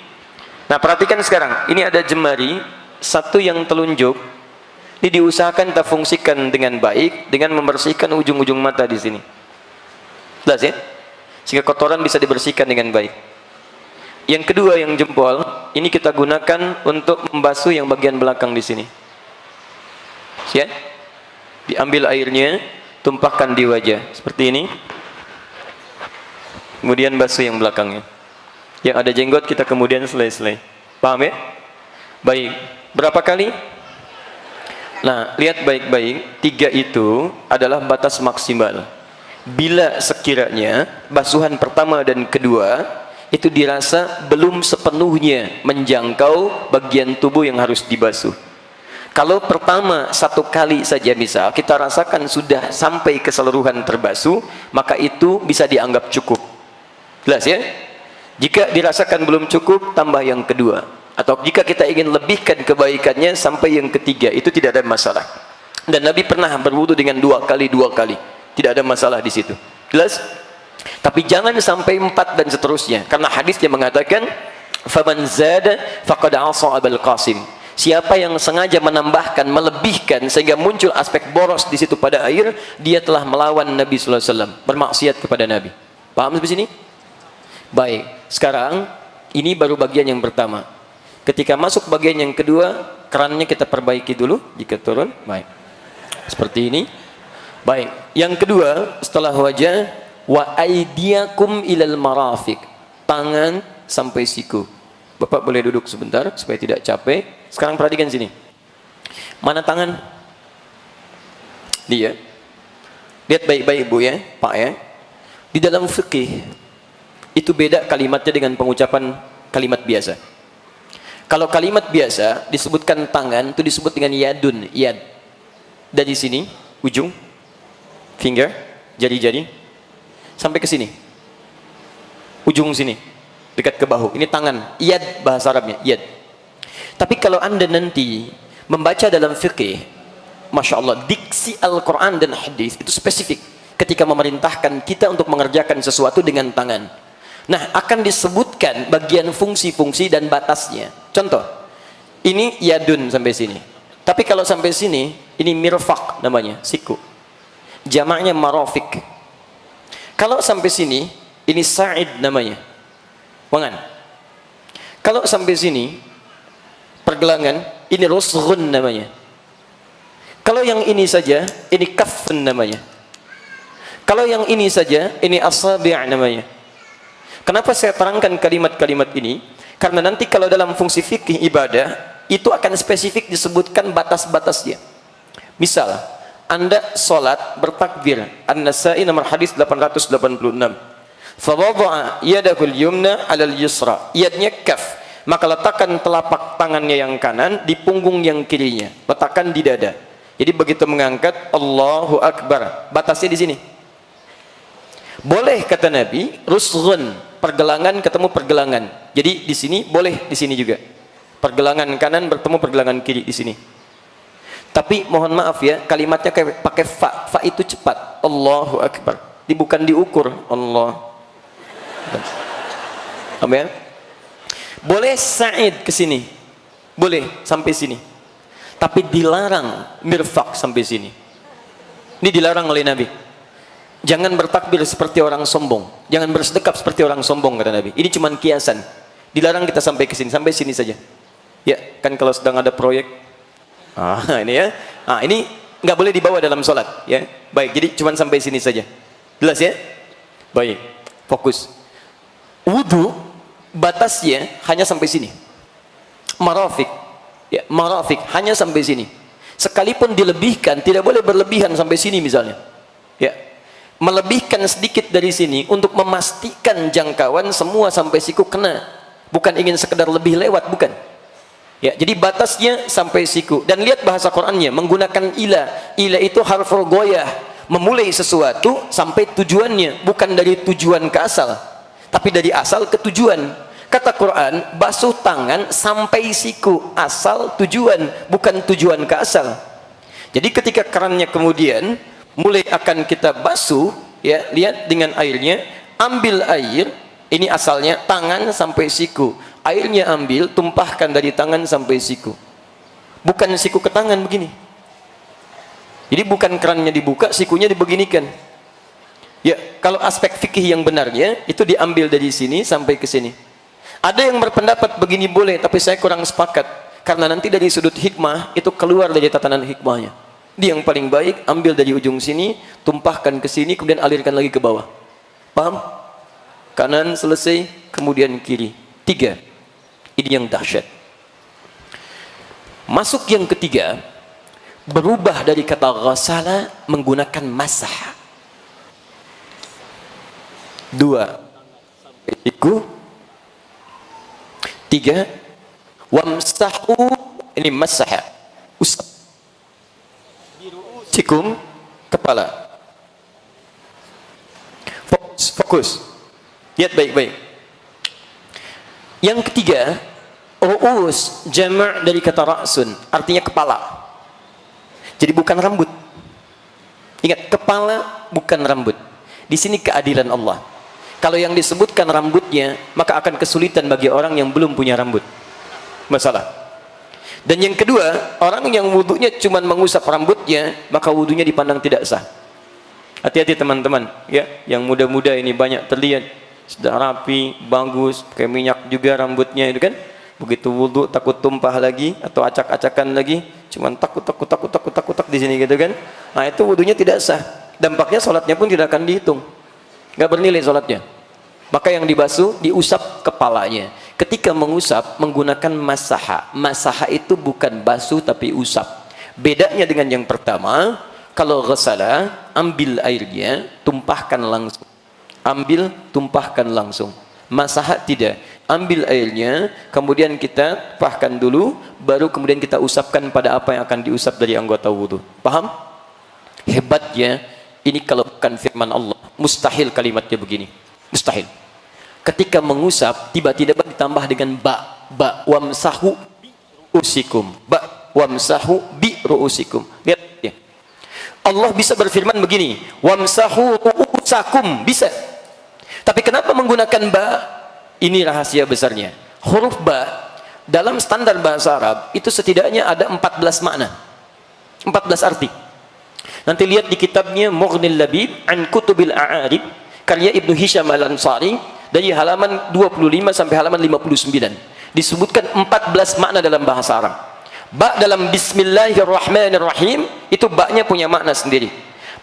Nah perhatikan sekarang. Ini ada jemari. Satu yang telunjuk. Ini diusahakan kita fungsikan dengan baik. Dengan membersihkan ujung-ujung mata di sini. Jelas ya? Sehingga kotoran bisa dibersihkan dengan baik. Yang kedua yang jempol. Ini kita gunakan untuk membasuh yang bagian belakang di sini. Ya, diambil airnya, tumpahkan di wajah seperti ini. Kemudian basuh yang belakangnya. Yang ada jenggot kita kemudian selai-selai. Paham ya? Baik. Berapa kali? Nah, lihat baik-baik. 3 itu adalah batas maksimal. Bila sekiranya basuhan pertama dan kedua itu dirasa belum sepenuhnya menjangkau bagian tubuh yang harus dibasuh. Kalau pertama 1 kali saja misal kita rasakan sudah sampai keseluruhan terbasuh, maka itu bisa dianggap cukup. Jelas ya? Jika dirasakan belum cukup, tambah yang kedua. Atau jika kita ingin lebihkan kebaikannya sampai yang ketiga, itu tidak ada masalah. Dan Nabi pernah berwudu dengan 2 kali. Tidak ada masalah di situ. Jelas? Tapi jangan sampai 4 dan seterusnya. Karena hadisnya mengatakan, "Faman zada faqad 'asa Abul Qasim." Siapa yang sengaja menambahkan, melebihkan sehingga muncul aspek boros di situ pada air, dia telah melawan Nabi sallallahu alaihi wasallam, bermaksiat kepada Nabi. Paham sampai sini? Baik. Sekarang ini baru bagian yang pertama. Ketika masuk bagian yang kedua, kerannya kita perbaiki dulu jika turun. Baik. Seperti ini. Baik. Yang kedua, setelah wajah, wa aydiyakum ilal marafiq. Tangan sampai siku. Bapak boleh duduk sebentar supaya tidak capek. Sekarang perhatikan sini. Mana tangan? Dia. Lihat baik-baik Bu ya, Pak ya. Di dalam fikih itu beda kalimatnya dengan pengucapan kalimat biasa. Kalau kalimat biasa disebutkan tangan itu disebut dengan yadun, yad. Dari sini ujung finger, jari-jari sampai ke sini. Ujung sini. Dekat ke bahu, ini tangan, yad bahasa Arabnya, yad. Tapi kalau anda nanti membaca dalam fikih, Masya Allah, diksi Al-Quran dan hadis itu spesifik ketika memerintahkan kita untuk mengerjakan sesuatu dengan tangan. Nah, akan disebutkan bagian fungsi-fungsi dan batasnya. Contoh, ini yadun sampai sini. Tapi kalau sampai sini, ini mirfaq namanya, siku. Jamaknya marofik. Kalau sampai sini, ini sa'id namanya. Wangan. Kalau sampai sini pergelangan, ini rusghun namanya. Kalau yang ini saja, ini kaffun namanya. Kalau yang ini saja, ini asabi' namanya. Kenapa saya terangkan kalimat-kalimat ini? Karena nanti kalau dalam fungsi fikih ibadah, itu akan spesifik disebutkan batas-batasnya. Misal, Anda sholat bertakbir. An-Nasa'i nomor hadis 886. Fawada'a yadahul yumna 'alal yusra. Yadnya kaf. Maka letakkan telapak tangannya yang kanan di punggung yang kirinya. Letakkan di dada. Jadi begitu mengangkat Allahu Akbar, batasnya di sini. Boleh kata Nabi, rusghun, pergelangan ketemu pergelangan. Jadi di sini boleh, di sini juga. Pergelangan kanan bertemu pergelangan kiri di sini. Tapi mohon maaf ya, kalimatnya kayak pakai fa. Fa itu cepat. Allahu Akbar. Bukan diukur. Allah. Amin. Boleh sa'id ke sini. Boleh sampai sini. Tapi dilarang mirfaq sampai sini. Ini dilarang oleh Nabi. Jangan bertakbir seperti orang sombong. Jangan bersedekap seperti orang sombong kata Nabi. Ini cuma kiasan. Dilarang kita sampai ke sini, sampai sini saja. Ya, kan kalau sedang ada proyek. Ini ya. Ini nggak boleh dibawa dalam sholat, ya. Baik, jadi cuma sampai sini saja. Jelas ya? Baik. Fokus. Wudu batasnya hanya sampai sini. Marafiq. Ya, marafiq hanya sampai sini. Sekalipun dilebihkan, tidak boleh berlebihan sampai sini misalnya. Ya. Melebihkan sedikit dari sini untuk memastikan jangkauan semua sampai siku kena, bukan ingin sekedar lebih lewat, bukan ya. Jadi batasnya sampai siku. Dan lihat bahasa Qurannya menggunakan ila. Ila itu harful goyah, memulai sesuatu sampai tujuannya, bukan dari tujuan ke asal, tapi dari asal ke tujuan. Kata Quran, basuh tangan sampai siku, asal tujuan, bukan tujuan ke asal. Jadi ketika kerannya kemudian mulai akan kita basuh, ya, lihat dengan airnya, ambil air, ini asalnya tangan sampai siku, airnya ambil, tumpahkan dari tangan sampai siku, bukan siku ke tangan begini. Jadi bukan kerannya dibuka, sikunya dibeginikan. Ya, kalau aspek fikih yang benarnya itu diambil dari sini sampai ke sini. Ada yang berpendapat begini boleh, tapi saya kurang sepakat, karena nanti dari sudut hikmah itu keluar dari tatanan hikmahnya. Dia yang paling baik, ambil dari ujung sini, tumpahkan ke sini, kemudian alirkan lagi ke bawah. Paham? Kanan selesai, kemudian kiri. 3. Ini yang dahsyat. Masuk yang ketiga, berubah dari kata ghasala menggunakan masah. 2. Iku. 3. Wamsahu, ini masah. Usap. Cikum kepala. Fokus. Lihat baik-baik. Yang ketiga, ru'us jama' dari kata ra'sun, artinya kepala. Jadi bukan rambut. Ingat, kepala bukan rambut. Di sini keadilan Allah. Kalau yang disebutkan rambutnya, maka akan kesulitan bagi orang yang belum punya rambut. Masalah. Dan yang kedua, orang yang wudunya cuma mengusap rambutnya, maka wudunya dipandang tidak sah. Hati-hati teman-teman, ya, yang muda-muda ini banyak terlihat sudah rapi, bagus, pakai minyak juga rambutnya itu kan. Begitu wudu takut tumpah lagi atau acak-acakan lagi, cuma takut di sini gitu kan. Nah, itu wudunya tidak sah. Dampaknya sholatnya pun tidak akan dihitung. Nggak bernilai sholatnya. Maka yang dibasuh, diusap kepalanya. Ketika mengusap menggunakan masaha. Masaha itu bukan basuh tapi usap. Bedanya dengan yang pertama, kalau ghasala, ambil airnya, tumpahkan langsung. Ambil, tumpahkan langsung. Masaha tidak. Ambil airnya, kemudian kita tumpahkan dulu, baru kemudian kita usapkan pada apa yang akan diusap dari anggota wudu. Paham? Hebatnya, ini kalau bukan firman Allah, mustahil kalimatnya begini. Mustahil. Ketika mengusap, tiba-tiba ditambah dengan ba wamsahu bi ru'usikum. Ba wamsahu bi ru'usikum. Lihat ya. Allah bisa berfirman begini, wamsahu ru'usakum, bisa. Tapi kenapa menggunakan ba? Ini rahasia besarnya. Huruf ba dalam standar bahasa Arab itu setidaknya ada 14 makna. 14 arti. Nanti lihat di kitabnya Mughnil Labib an Kutubil A'arib karya Ibnu Hisham Al-Ansari dari halaman 25 sampai halaman 59. Disebutkan 14 makna dalam bahasa Arab. Ba dalam Bismillahirrahmanirrahim itu ba-nya punya makna sendiri.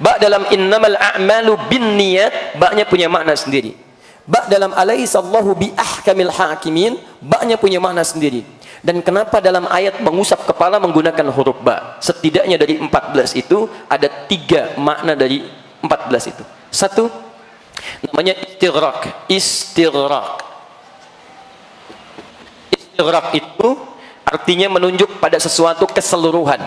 Ba dalam innamal a'malu binniyat, ba-nya punya makna sendiri. Ba dalam alaihissallahu bi ahkamil hakimin, ba-nya punya makna sendiri. Dan kenapa dalam ayat mengusap kepala menggunakan huruf ba? Setidaknya dari 14 itu ada 3 makna dari 14 itu. Satu, namanya istighraq. Istighraq itu artinya menunjuk pada sesuatu keseluruhan.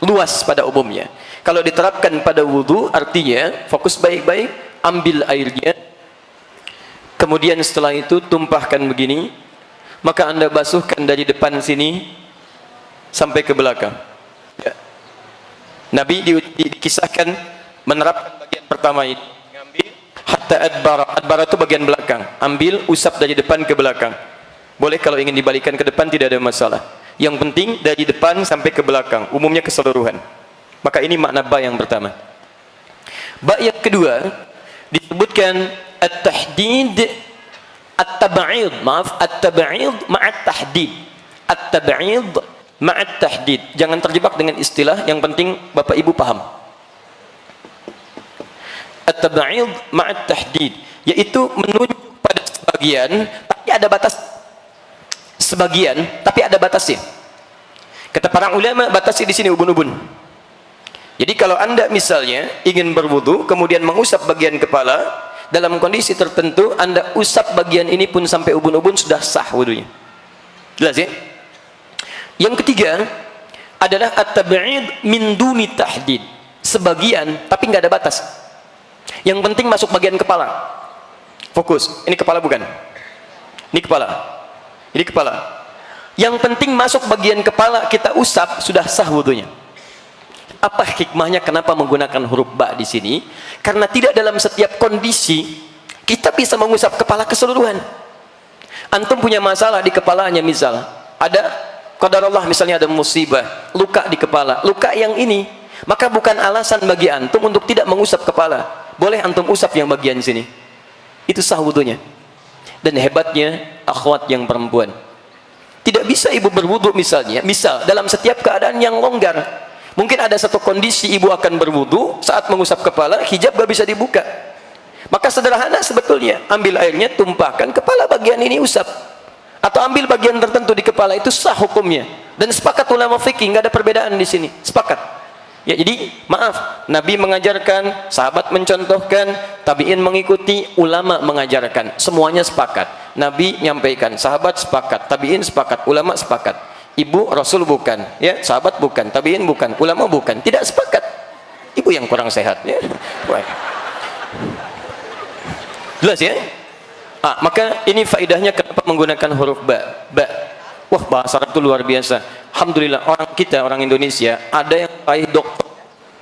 luas pada umumnya. Kalau diterapkan pada wudu, artinya fokus baik-baik, ambil airnya, kemudian setelah itu tumpahkan begini, maka Anda basuhkan dari depan sini sampai ke belakang. Ya. Nabi dikisahkan menerapkan bagian pertama ini, ngambil hatta adbara. Adbara itu bagian belakang, ambil, usap dari depan ke belakang. Boleh kalau ingin dibalikan ke depan, tidak ada masalah. Yang penting dari depan sampai ke belakang, umumnya keseluruhan. Maka ini makna ba yang pertama. Ba yang kedua disebutkan at-tahdid, at-tab'id, maaf, at-tab'id ma'at tahdid. At-tab'id ma'at tahdid. Jangan terjebak dengan istilah, yang penting Bapak Ibu paham. At-tab'id ma'at tahdid, yaitu menunjuk pada sebagian tapi ada batas. Sebagian tapi ada batasnya. Kata para ulama, batasnya di sini ubun-ubun. Jadi kalau Anda misalnya ingin berwudu kemudian mengusap bagian kepala, dalam kondisi tertentu Anda usap bagian ini pun sampai ubun-ubun, sudah sah wudunya. Jelas ya? Yang ketiga adalah at-tab'id min duni tahdid. Sebagian tapi nggak ada batas. Yang penting masuk bagian kepala. Fokus. Ini kepala bukan? Ini kepala. Ini kepala. Yang penting masuk bagian kepala, kita usap, sudah sah wudunya. Apa hikmahnya kenapa menggunakan huruf ba di sini? Karena tidak dalam setiap kondisi kita bisa mengusap kepala keseluruhan. Antum punya masalah di kepalanya, misal ada qadarullah, misalnya ada musibah, luka di kepala, luka yang ini, maka bukan alasan bagi antum untuk tidak mengusap kepala. Boleh antum usap yang bagian sini, itu sah wudunya. Dan hebatnya akhwat yang perempuan, tidak bisa ibu berwudu misalnya, misal dalam setiap keadaan yang longgar. Mungkin ada satu kondisi ibu akan berwudu, saat mengusap kepala hijab gak bisa dibuka, maka sederhana sebetulnya, ambil airnya, tumpahkan, kepala bagian ini usap, atau ambil bagian tertentu di kepala, itu sah hukumnya. Dan sepakat ulama fikih, nggak ada perbedaan di sini, sepakat. Ya, jadi maaf, Nabi mengajarkan, sahabat mencontohkan, tabi'in mengikuti, ulama mengajarkan, semuanya sepakat. Nabi nyampaikan, sahabat sepakat, tabi'in sepakat, ulama sepakat. Ibu Rasul bukan, ya, sahabat bukan, tabi'in bukan, ulama bukan, tidak sepakat. Ibu yang kurang sehat, ya. Jelas ya? Maka ini faedahnya kenapa menggunakan huruf ba. Ba. Wah, bahasa Arab itu luar biasa. Alhamdulillah, orang kita, orang Indonesia, ada yang raih doktor,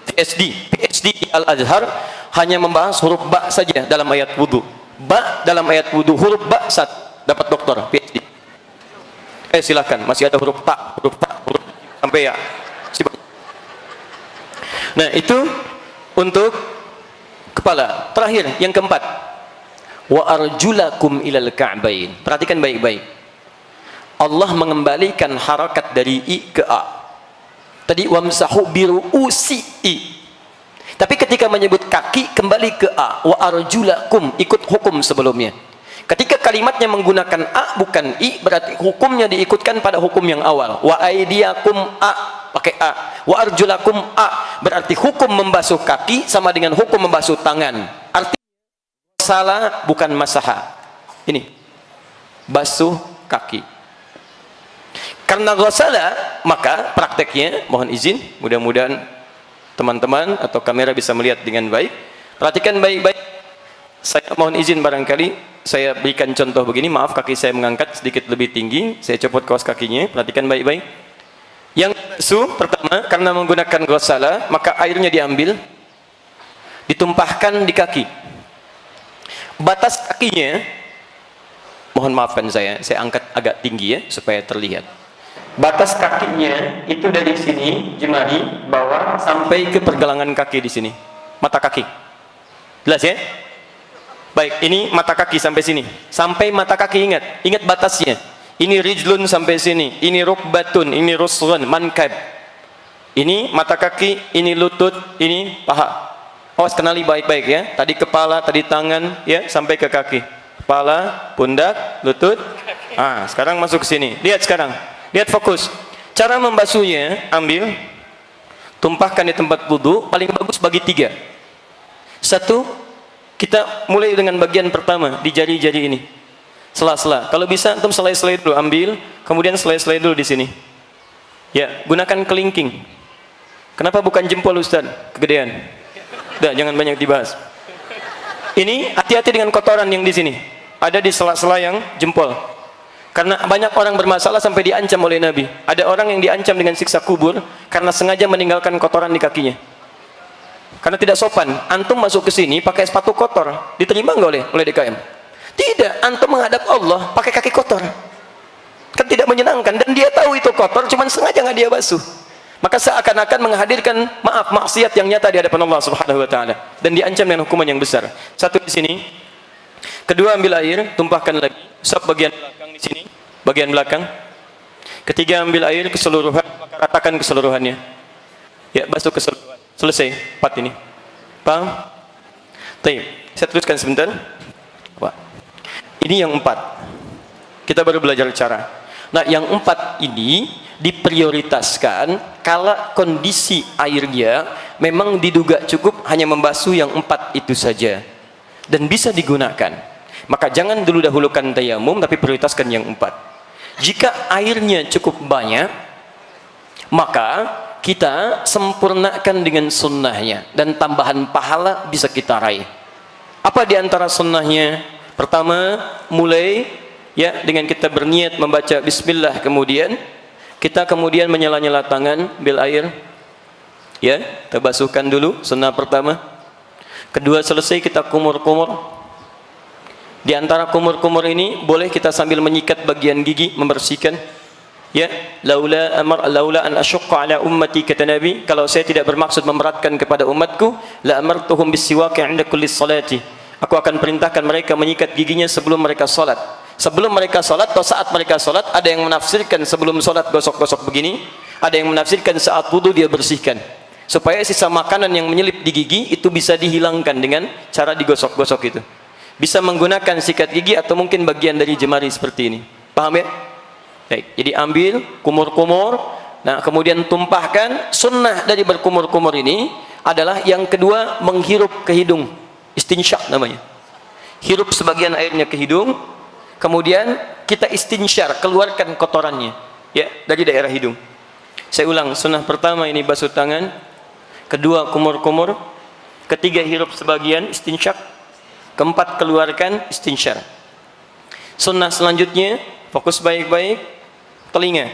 PhD di Al-Azhar, hanya membahas huruf ba saja dalam ayat wudu. Ba dalam ayat wudu, huruf ba dapat doktor, PhD. Silakan, masih ada huruf ta, huruf sampai ya. Nah, itu untuk kepala. Terakhir, yang keempat, wa arjulakum ilal ka'bain. Perhatikan baik-baik. Allah mengembalikan harakat dari i ke a. Tadi wamsahu biru'usi i. Tapi ketika menyebut kaki kembali ke a. Wa arjulakum, ikut hukum sebelumnya. Ketika kalimatnya menggunakan a bukan i, berarti hukumnya diikutkan pada hukum yang awal. Wa aidiakum a, pakai a. Wa arjulakum a, berarti hukum membasuh kaki sama dengan hukum membasuh tangan. Artinya salah bukan masaha. Ini basuh kaki. Karena ghasala, maka prakteknya, mohon izin, mudah-mudahan teman-teman atau kamera bisa melihat dengan baik. Perhatikan baik-baik. Saya mohon izin, barangkali saya berikan contoh begini. Maaf, kaki saya mengangkat sedikit lebih tinggi, saya copot kaos kakinya. Perhatikan baik-baik. Yang basuh pertama, karena menggunakan ghasala, maka airnya diambil, ditumpahkan di kaki. Batas kakinya, mohon maafkan saya angkat agak tinggi ya supaya terlihat. Batas kakinya itu dari sini, jemari bawah sampai ke pergelangan kaki di sini, mata kaki. Jelas ya? Baik, ini mata kaki sampai sini, sampai mata kaki, ingat batasnya. Ini rijlun sampai sini, ini rukbatun, ini rusghun, mankab. Ini mata kaki, ini lutut, ini paha. Awas, kenali baik-baik ya. Tadi kepala, tadi tangan, ya, sampai ke kaki. Kepala, pundak, lutut. Sekarang masuk ke sini. Lihat sekarang. Lihat, fokus. Cara membasuhnya, ambil, tumpahkan di tempat wudu, paling bagus bagi 3. 1, kita mulai dengan bagian pertama, di jari-jari ini. Sela-sela. Kalau bisa, antum selai-selai dulu, ambil, kemudian selai-selai dulu di sini. Ya, gunakan kelingking. Kenapa bukan jempol Ustaz? Kegedean. Udah, jangan banyak dibahas. Ini hati-hati dengan kotoran yang di sini. Ada di sela-sela yang jempol. Karena banyak orang bermasalah sampai diancam oleh Nabi. Ada orang yang diancam dengan siksa kubur karena sengaja meninggalkan kotoran di kakinya. Karena tidak sopan. Antum masuk ke sini pakai sepatu kotor, diterima nggak oleh DKM? Tidak. Antum menghadap Allah pakai kaki kotor. Kan tidak menyenangkan. Dan dia tahu itu kotor, cuman sengaja nggak dia basuh. Maka seakan-akan menghadirkan maksiat yang nyata di hadapan Allah Subhanahu wa taala dan diancam dengan hukuman yang besar. Satu di sini. Kedua, ambil air, tumpahkan lagi. Usap bagian belakang di sini, bagian belakang. Ketiga, ambil air keseluruhan, maka ratakan keseluruhannya. Ya, basuh keseluruhan. Selesai 4 ini. Paham? Baik, saya teruskan sebentar. Wah. Ini yang 4. Kita baru belajar cara. Nah, yang 4 ini diprioritaskan kalau kondisi airnya memang diduga cukup hanya membasuh yang 4 itu saja dan bisa digunakan. Maka jangan dulu dahulukan tayamum, tapi prioritaskan yang 4. Jika airnya cukup banyak, maka kita sempurnakan dengan sunnahnya dan tambahan pahala bisa kita raih. Apa di antara sunnahnya? Pertama, mulai ya dengan kita berniat membaca bismillah, kemudian kita menyela-nyela tangan, ambil air, ya, kita basuhkan dulu, sunnah pertama. Kedua, selesai kita kumur-kumur. Di antara kumur-kumur ini boleh kita sambil menyikat bagian gigi, membersihkan. Ya, laula an asyqa ala ummati, kata Nabi, kalau saya tidak bermaksud memberatkan kepada umatku, la amartuhum bisiwak 'inda kulli salati. Aku akan perintahkan mereka menyikat giginya sebelum mereka salat. Sebelum mereka salat atau saat mereka salat, ada yang menafsirkan sebelum salat gosok-gosok begini, ada yang menafsirkan saat wudu dia bersihkan. Supaya sisa makanan yang menyelip di gigi itu bisa dihilangkan dengan cara digosok-gosok itu. Bisa menggunakan sikat gigi atau mungkin bagian dari jemari seperti ini. Paham ya? Baik, jadi ambil kumur-kumur, nah kemudian tumpahkan. Sunnah dari berkumur-kumur ini adalah yang kedua, menghirup ke hidung, istinsyak namanya. Hirup sebagian airnya ke hidung, kemudian kita istinsyar, keluarkan kotorannya ya dari daerah hidung. Saya ulang, sunnah pertama ini basuh tangan, kedua kumur-kumur, ketiga hirup sebagian, istinsyak, keempat keluarkan, istinsyar. Sunnah selanjutnya, fokus baik-baik, telinga,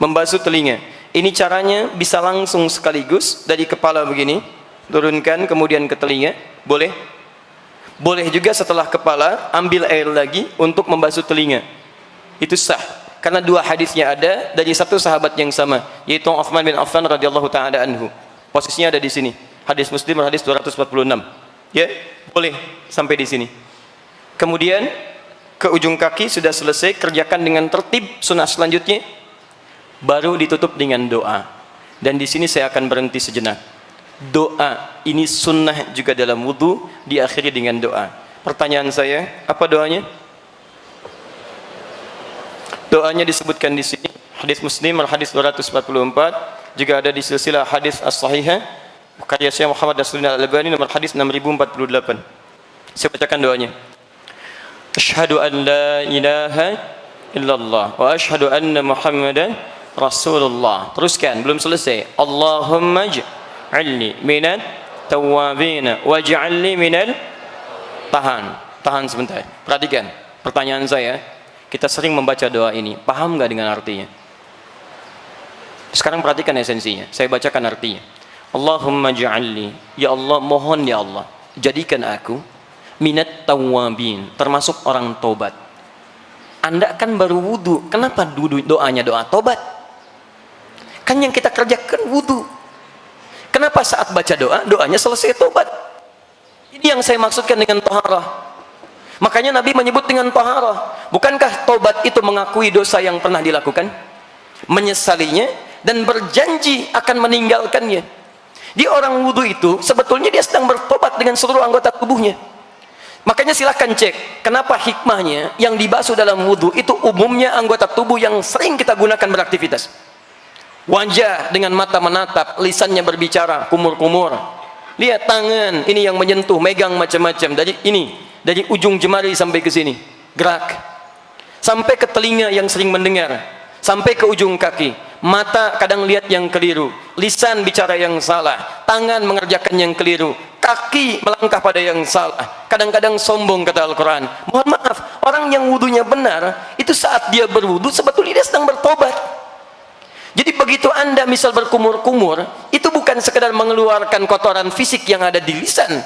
membasuh telinga. Ini caranya bisa langsung sekaligus dari kepala begini, turunkan kemudian ke telinga, boleh. Boleh juga setelah kepala ambil air lagi untuk membasuh telinga. Itu sah karena dua hadisnya ada dari satu sahabat yang sama, yaitu Utsman bin Affan radhiyallahu taala anhu. Posisinya ada di sini. Hadis Muslim hadis 246. Ya, boleh sampai di sini. Kemudian ke ujung kaki sudah selesai, kerjakan dengan tertib. Sunnah selanjutnya baru ditutup dengan doa. Dan di sini saya akan berhenti sejenak. Doa ini sunnah juga dalam wudu, diakhiri dengan doa. Pertanyaan saya, apa doanya? Doanya disebutkan di sini. Hadis Muslim hadis 244, juga ada di silsilah hadis as-sahihah karya Syekh Muhammad Nasruddin Al-Albani nomor hadis 6048. Saya bacakan doanya. Asyhadu an la ilaha illallah wa asyhadu anna Muhammadan Rasulullah. Teruskan, belum selesai. Allahumma ij'alni minat tawwabin waj'alni minal tahan sebentar. Perhatikan pertanyaan saya. Kita sering membaca doa ini, paham nggak dengan artinya? Sekarang perhatikan esensinya. Saya bacakan artinya. Allahumma ij'alni, ya Allah, mohon ya Allah, jadikan aku minat tawwabin, termasuk orang tobat. Anda kan baru wudu, kenapa doanya doa tobat? Kan yang kita kerjakan wudu. Kenapa saat baca doa, doanya selesai tobat? Ini yang saya maksudkan dengan taharah. Makanya Nabi menyebut dengan taharah. Bukankah tobat itu mengakui dosa yang pernah dilakukan, menyesalinya, dan berjanji akan meninggalkannya? Di orang wudu itu sebetulnya dia sedang bertobat dengan seluruh anggota tubuhnya. Makanya silahkan cek kenapa hikmahnya yang dibasuh dalam wudu itu umumnya anggota tubuh yang sering kita gunakan beraktivitas. Wajah dengan mata menatap, lisannya berbicara, kumur-kumur. Lihat tangan, ini yang menyentuh, megang macam-macam. Dari ujung jemari sampai ke sini, gerak. Sampai ke telinga yang sering mendengar, sampai ke ujung kaki. Mata kadang lihat yang keliru, lisan bicara yang salah, tangan mengerjakan yang keliru, kaki melangkah pada yang salah. Kadang-kadang sombong, kata Al-Quran. Mohon maaf, orang yang wudunya benar, itu saat dia berwudu sebetulnya dia sedang bertobat. Jadi begitu Anda misal berkumur-kumur, itu bukan sekedar mengeluarkan kotoran fisik yang ada di lisan.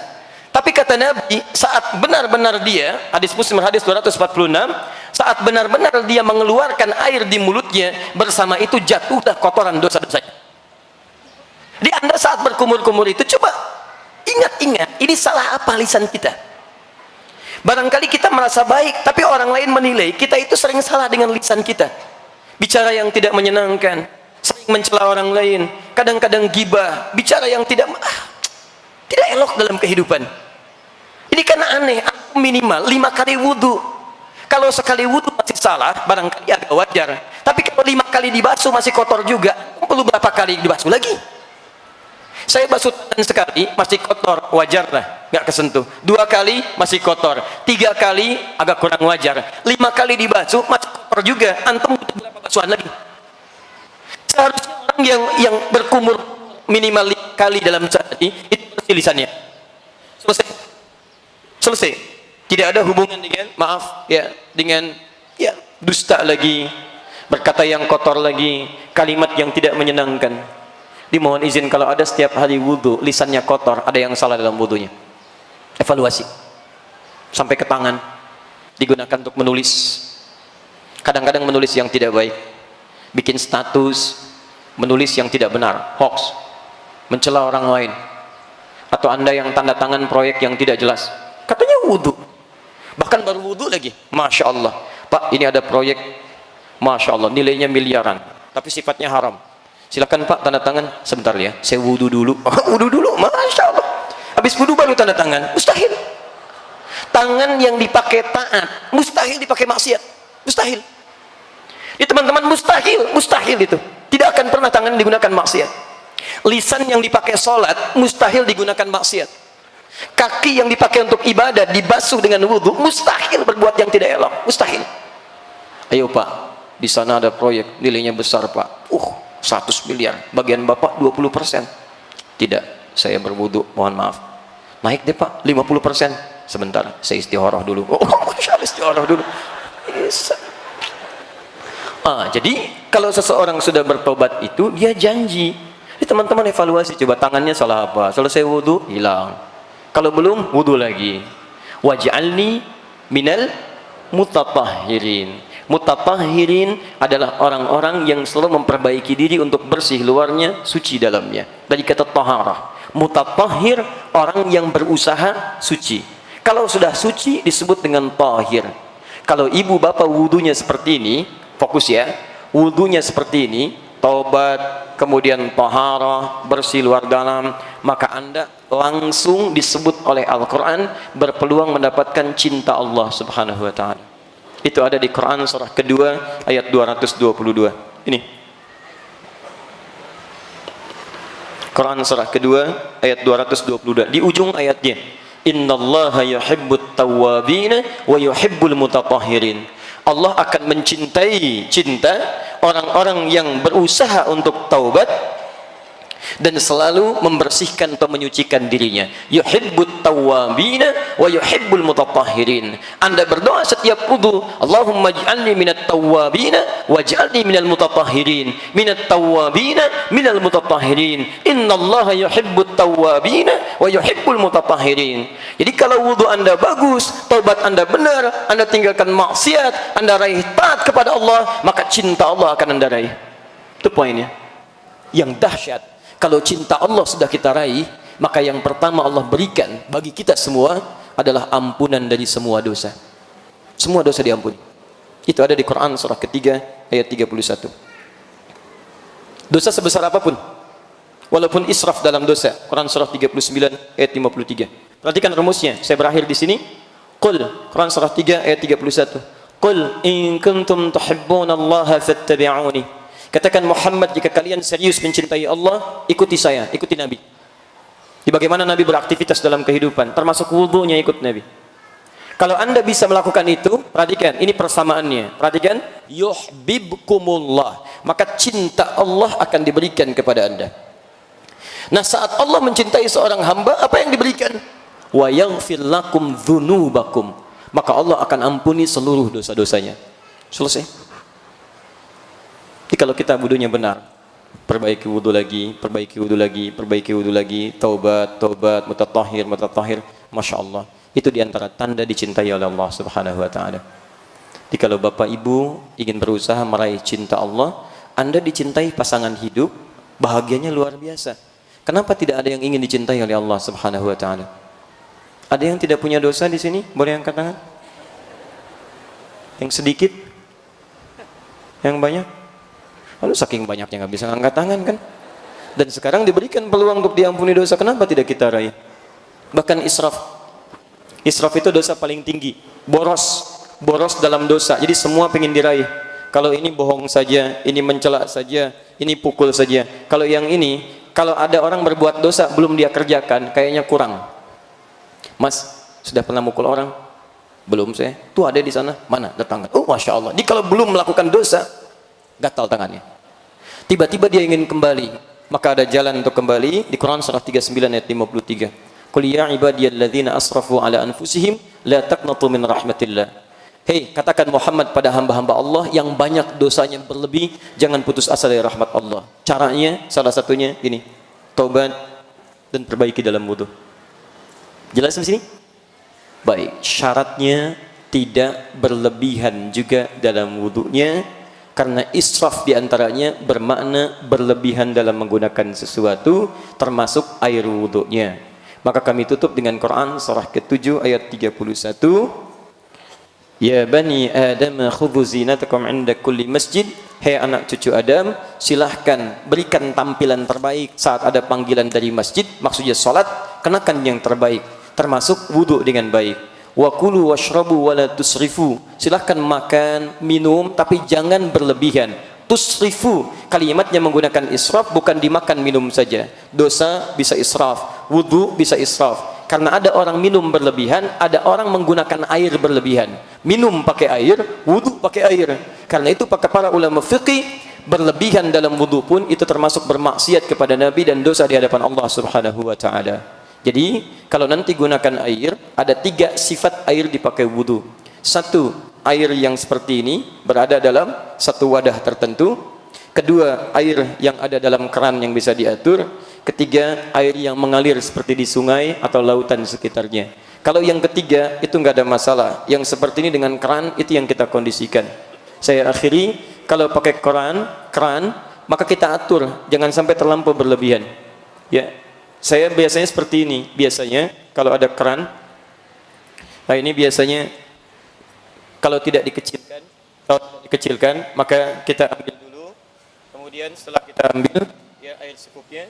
Tapi kata Nabi, saat benar-benar dia, hadis Muslim hadis 246, saat benar-benar dia mengeluarkan air di mulutnya, bersama itu jatuhlah kotoran dosa-dosanya. Di Anda saat berkumur-kumur itu, coba ingat-ingat, ini salah apa lisan kita? Barangkali kita merasa baik, tapi orang lain menilai kita itu sering salah dengan lisan kita. Bicara yang tidak menyenangkan, sering mencela orang lain, kadang-kadang gibah, bicara yang tidak elok dalam kehidupan. Ini kan aneh, aku minimal 5 kali wudu. Kalau sekali wudu masih salah, barangkali agak wajar. Tapi kalau 5 kali dibasuh masih kotor juga, perlu berapa kali dibasuh lagi? Saya basuh tangan sekali, masih kotor, wajar lah, nggak kesentuh. 2 kali masih kotor, 3 kali agak kurang wajar, 5 kali dibasuh masih kotor juga. Antum butuh berapa basuhan lagi? Seharusnya orang yang berkumur minimal 5 kali dalam sehari itu bersih lisannya. Selesai. Tidak ada hubungan dengan dengan dusta lagi, berkata yang kotor lagi, kalimat yang tidak menyenangkan. Dimohon izin kalau ada setiap hari wudu lisannya kotor, ada yang salah dalam wudunya. Evaluasi. Sampai ke tangan digunakan untuk menulis. Kadang-kadang menulis yang tidak baik. Bikin status, menulis yang tidak benar, hoax, mencela orang lain. Atau Anda yang tanda tangan proyek yang tidak jelas. Katanya wudu, bahkan baru wudu lagi. Masya Allah, Pak, ini ada proyek, Masya Allah, nilainya miliaran, tapi sifatnya haram. Silakan Pak, tanda tangan. Sebentar ya, saya wudu dulu. Wudu dulu, Masya Allah. Habis wudu baru tanda tangan. Mustahil. Tangan yang dipakai taat, mustahil dipakai maksiat. Mustahil. Ya teman-teman, mustahil itu. Tidak akan pernah tangan digunakan maksiat. Lisan yang dipakai sholat, mustahil digunakan maksiat. Kaki yang dipakai untuk ibadah dibasuh dengan wudhu, mustahil berbuat yang tidak elok, mustahil. Ayo Pak, di sana ada proyek nilainya besar Pak, 100 miliar, bagian Bapak 20%. Tidak, saya berwudhu, mohon maaf. Naik deh Pak, 50%. Sebentar, saya istikharah dulu. Masya Allah, istikharah dulu. Yes. Jadi kalau seseorang sudah bertobat itu, dia janji. Teman-teman evaluasi, coba tangannya salah apa? Selesai wudhu, hilang. Kalau belum, wudu lagi. Waj'alni minal mutatahhirin. Mutatahhirin adalah orang-orang yang selalu memperbaiki diri untuk bersih luarnya, suci dalamnya. Dari kata taharah. Mutatahhir, orang yang berusaha suci. Kalau sudah suci disebut dengan tahir. Kalau ibu bapak wudunya seperti ini, fokus ya, wudunya seperti ini, taubat, kemudian taharah, bersih luar dalam, maka Anda langsung disebut oleh Al-Quran berpeluang mendapatkan cinta Allah subhanahu wa ta'ala. Itu ada di Quran surah kedua ayat 222. Ini Quran surah kedua ayat 222, di ujung ayatnya, innallaha yuhibbut tawwabina wa yuhibbul mutatahhirin. Allah akan mencintai orang-orang yang berusaha untuk taubat dan selalu membersihkan atau menyucikan dirinya. Yuhibbut tawwabina wa yuhibbul mutatahhirin. Anda berdoa setiap wudu, Allahumma ij'alni minat tawwabina waj'alni minal mutatahhirin. Minat tawwabina minal mutatahhirin. Innallaha yuhibbut tawwabina wa yuhibbul mutatahhirin. Jadi kalau wudu Anda bagus, taubat Anda benar, Anda tinggalkan maksiat, Anda raih taat kepada Allah, maka cinta Allah akan Anda raih. Itu poinnya. Yang dahsyat, kalau cinta Allah sudah kita raih, maka yang pertama Allah berikan bagi kita semua adalah ampunan dari semua dosa. Semua dosa diampuni. Itu ada di Quran surah ketiga ayat 31. Dosa sebesar apapun, walaupun israf dalam dosa, Quran surah 39 ayat 53. Perhatikan rumusnya, saya berakhir di sini. Qul, Quran surah 3 ayat 31. Qul in kuntum tuhibbunallaha fattabi'uni. Katakan Muhammad, jika kalian serius mencintai Allah, ikuti saya, ikuti Nabi. Di bagaimana Nabi beraktivitas dalam kehidupan, termasuk wudunya ikut Nabi. Kalau Anda bisa melakukan itu, perhatikan, ini persamaannya. Perhatikan, yuhibbukumullah. Maka cinta Allah akan diberikan kepada Anda. Nah, saat Allah mencintai seorang hamba, apa yang diberikan? Wa yaghfir lakum dzunubakum. Maka Allah akan ampuni seluruh dosa-dosanya. Selesai. Jadi kalau kita wudunya benar, perbaiki wudu lagi, perbaiki wudu lagi, perbaiki wudu lagi, taubat, taubat, mutatahhir, mutatahhir, Masya Allah. Itu diantara tanda dicintai oleh Allah Subhanahu wa ta'ala. Jadi kalau Bapak Ibu ingin berusaha meraih cinta Allah, Anda dicintai pasangan hidup, bahagianya luar biasa. Kenapa tidak ada yang ingin dicintai oleh Allah Subhanahu wa ta'ala? Ada yang tidak punya dosa di sini? Boleh angkat tangan? Yang sedikit? Yang banyak? Lalu saking banyaknya nggak bisa angkat tangan kan? Dan sekarang diberikan peluang untuk diampuni dosa, kenapa tidak kita raih? Bahkan israf. Israf itu dosa paling tinggi. Boros dalam dosa. Jadi semua pengen diraih. Kalau ini bohong saja, ini mencela saja, ini pukul saja. Kalau yang ini, kalau ada orang berbuat dosa belum dia kerjakan, kayaknya kurang. Mas, sudah pernah mukul orang? Belum saya. Tuh ada di sana. Mana? Datang. Oh, Masya Allah. Jadi kalau belum melakukan dosa, gatal tangannya. Tiba-tiba dia ingin kembali. Maka ada jalan untuk kembali. Di Quran surah 39 ayat 53. Qul ya ibadiyalladzina asrafu ala anfusihim la taqnatu min rahmatillah. Hei, katakan Muhammad pada hamba-hamba Allah yang banyak dosanya berlebih, jangan putus asa dari rahmat Allah. Caranya salah satunya ini, taubat dan perbaiki dalam wudu. Jelas di sini? Baik, syaratnya tidak berlebihan juga dalam wudunya, karena israf diantaranya bermakna berlebihan dalam menggunakan sesuatu, termasuk air wudunya. Maka kami tutup dengan Quran surah ke-7 ayat 31. Ya bani Adam khudhu zinatakum 'inda kulli masjid. Hai anak cucu Adam, silahkan berikan tampilan terbaik saat ada panggilan dari masjid, maksudnya salat, kenakan yang terbaik, termasuk wudu dengan baik. Wa kulu washrabu wa la tusrifu. Silahkan makan, minum, tapi jangan berlebihan. Tusrifu, kalimatnya menggunakan israf, bukan dimakan minum saja. Dosa bisa israf, wudu bisa israf. Karena ada orang minum berlebihan, ada orang menggunakan air berlebihan. Minum pakai air, wudu pakai air. Karena itu pakai para ulama fiqih, berlebihan dalam wudu pun itu termasuk bermaksiat kepada Nabi dan dosa di hadapan Allah Subhanahu wa ta'ala. Jadi kalau nanti gunakan air, ada 3 sifat air dipakai wudu. 1, air yang seperti ini berada dalam satu wadah tertentu. 2, air yang ada dalam keran yang bisa diatur. 3, air yang mengalir seperti di sungai atau lautan sekitarnya. Kalau yang 3 itu nggak ada masalah. Yang seperti ini dengan keran itu yang kita kondisikan. Saya akhiri, kalau pakai keran, maka kita atur, jangan sampai terlampau berlebihan. Ya, saya biasanya seperti ini. Biasanya kalau ada keran, nah ini biasanya kalau tidak dikecilkan, maka kita ambil dulu. Kemudian setelah kita ambil, ya air secukupnya.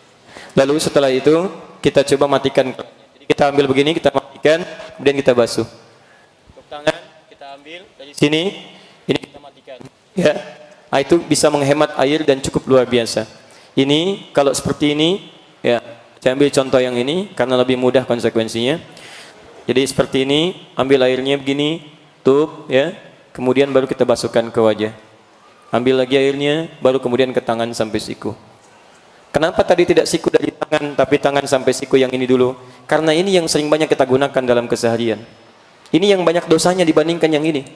Lalu setelah itu kita coba matikan kerannya. Jadi kita ambil begini, kita matikan, kemudian kita basuh. Untuk tangan kita ambil dari sini, ini kita matikan. Ya, nah, itu bisa menghemat air dan cukup luar biasa. Ini kalau seperti ini, ya, saya ambil contoh yang ini karena lebih mudah konsekuensinya. Jadi seperti ini, ambil airnya begini. Tutup ya, kemudian baru kita basuhkan ke wajah. Ambil lagi airnya, baru kemudian ke tangan sampai siku. Kenapa tadi tidak siku dari tangan, tapi tangan sampai siku yang ini dulu? Karena ini yang sering banyak kita gunakan dalam keseharian. Ini yang banyak dosanya dibandingkan yang ini.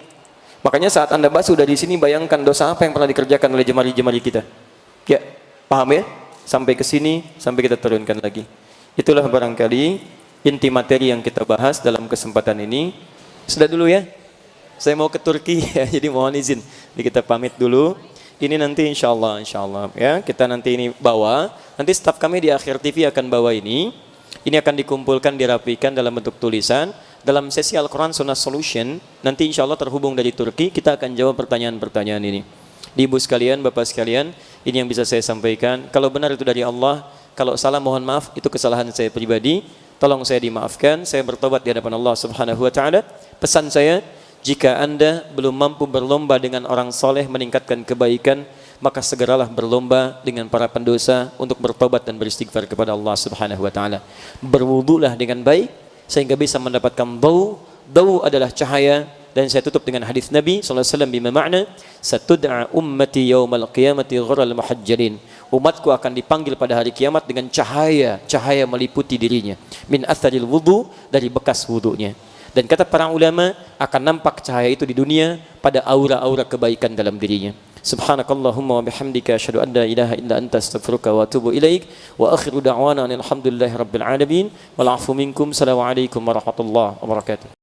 Makanya saat Anda basuh dari sini, bayangkan dosa apa yang pernah dikerjakan oleh jemari-jemari kita. Ya, paham ya? Sampai ke sini, sampai kita turunkan lagi. Itulah barangkali inti materi yang kita bahas dalam kesempatan ini. Sudah dulu ya. Saya mau ke Turki ya, jadi mohon izin. Jadi kita pamit dulu. Ini nanti insya Allah ya, kita nanti ini bawa. Nanti staf kami di Akhir TV akan bawa ini. Ini akan dikumpulkan, dirapikan dalam bentuk tulisan. Dalam sesi Al-Quran Sunnah Solution, nanti insya Allah terhubung dari Turki, kita akan jawab pertanyaan-pertanyaan ini. Di ibu sekalian, bapak sekalian, ini yang bisa saya sampaikan. Kalau benar itu dari Allah, kalau salah mohon maaf, itu kesalahan saya pribadi. Tolong saya dimaafkan, saya bertobat di hadapan Allah Subhanahu wa ta'ala. Pesan saya, jika Anda belum mampu berlomba dengan orang soleh meningkatkan kebaikan, maka segeralah berlomba dengan para pendosa untuk bertobat dan beristighfar kepada Allah Subhanahu wa ta'ala. Berwudulah dengan baik, sehingga bisa mendapatkan bau Daw adalah cahaya, dan saya tutup dengan hadis Nabi SAW bima makna satud'a ummati yaumal qiyamati ghurral muhajjalin. Umatku akan dipanggil pada hari kiamat dengan cahaya meliputi dirinya, min atharil wudu, dari bekas wudunya. Dan kata para ulama, akan nampak cahaya itu di dunia pada aura-aura kebaikan dalam dirinya. Subhanakallahumma wa bihamdika asyhadu an la ilaha illa anta astaghfiruka wa atubu ilaik, wa akhiru da'wana alhamdulillahi rabbil alamin, wal 'afu minkum. Assalamualaikum warahmatullahi wabarakatuh.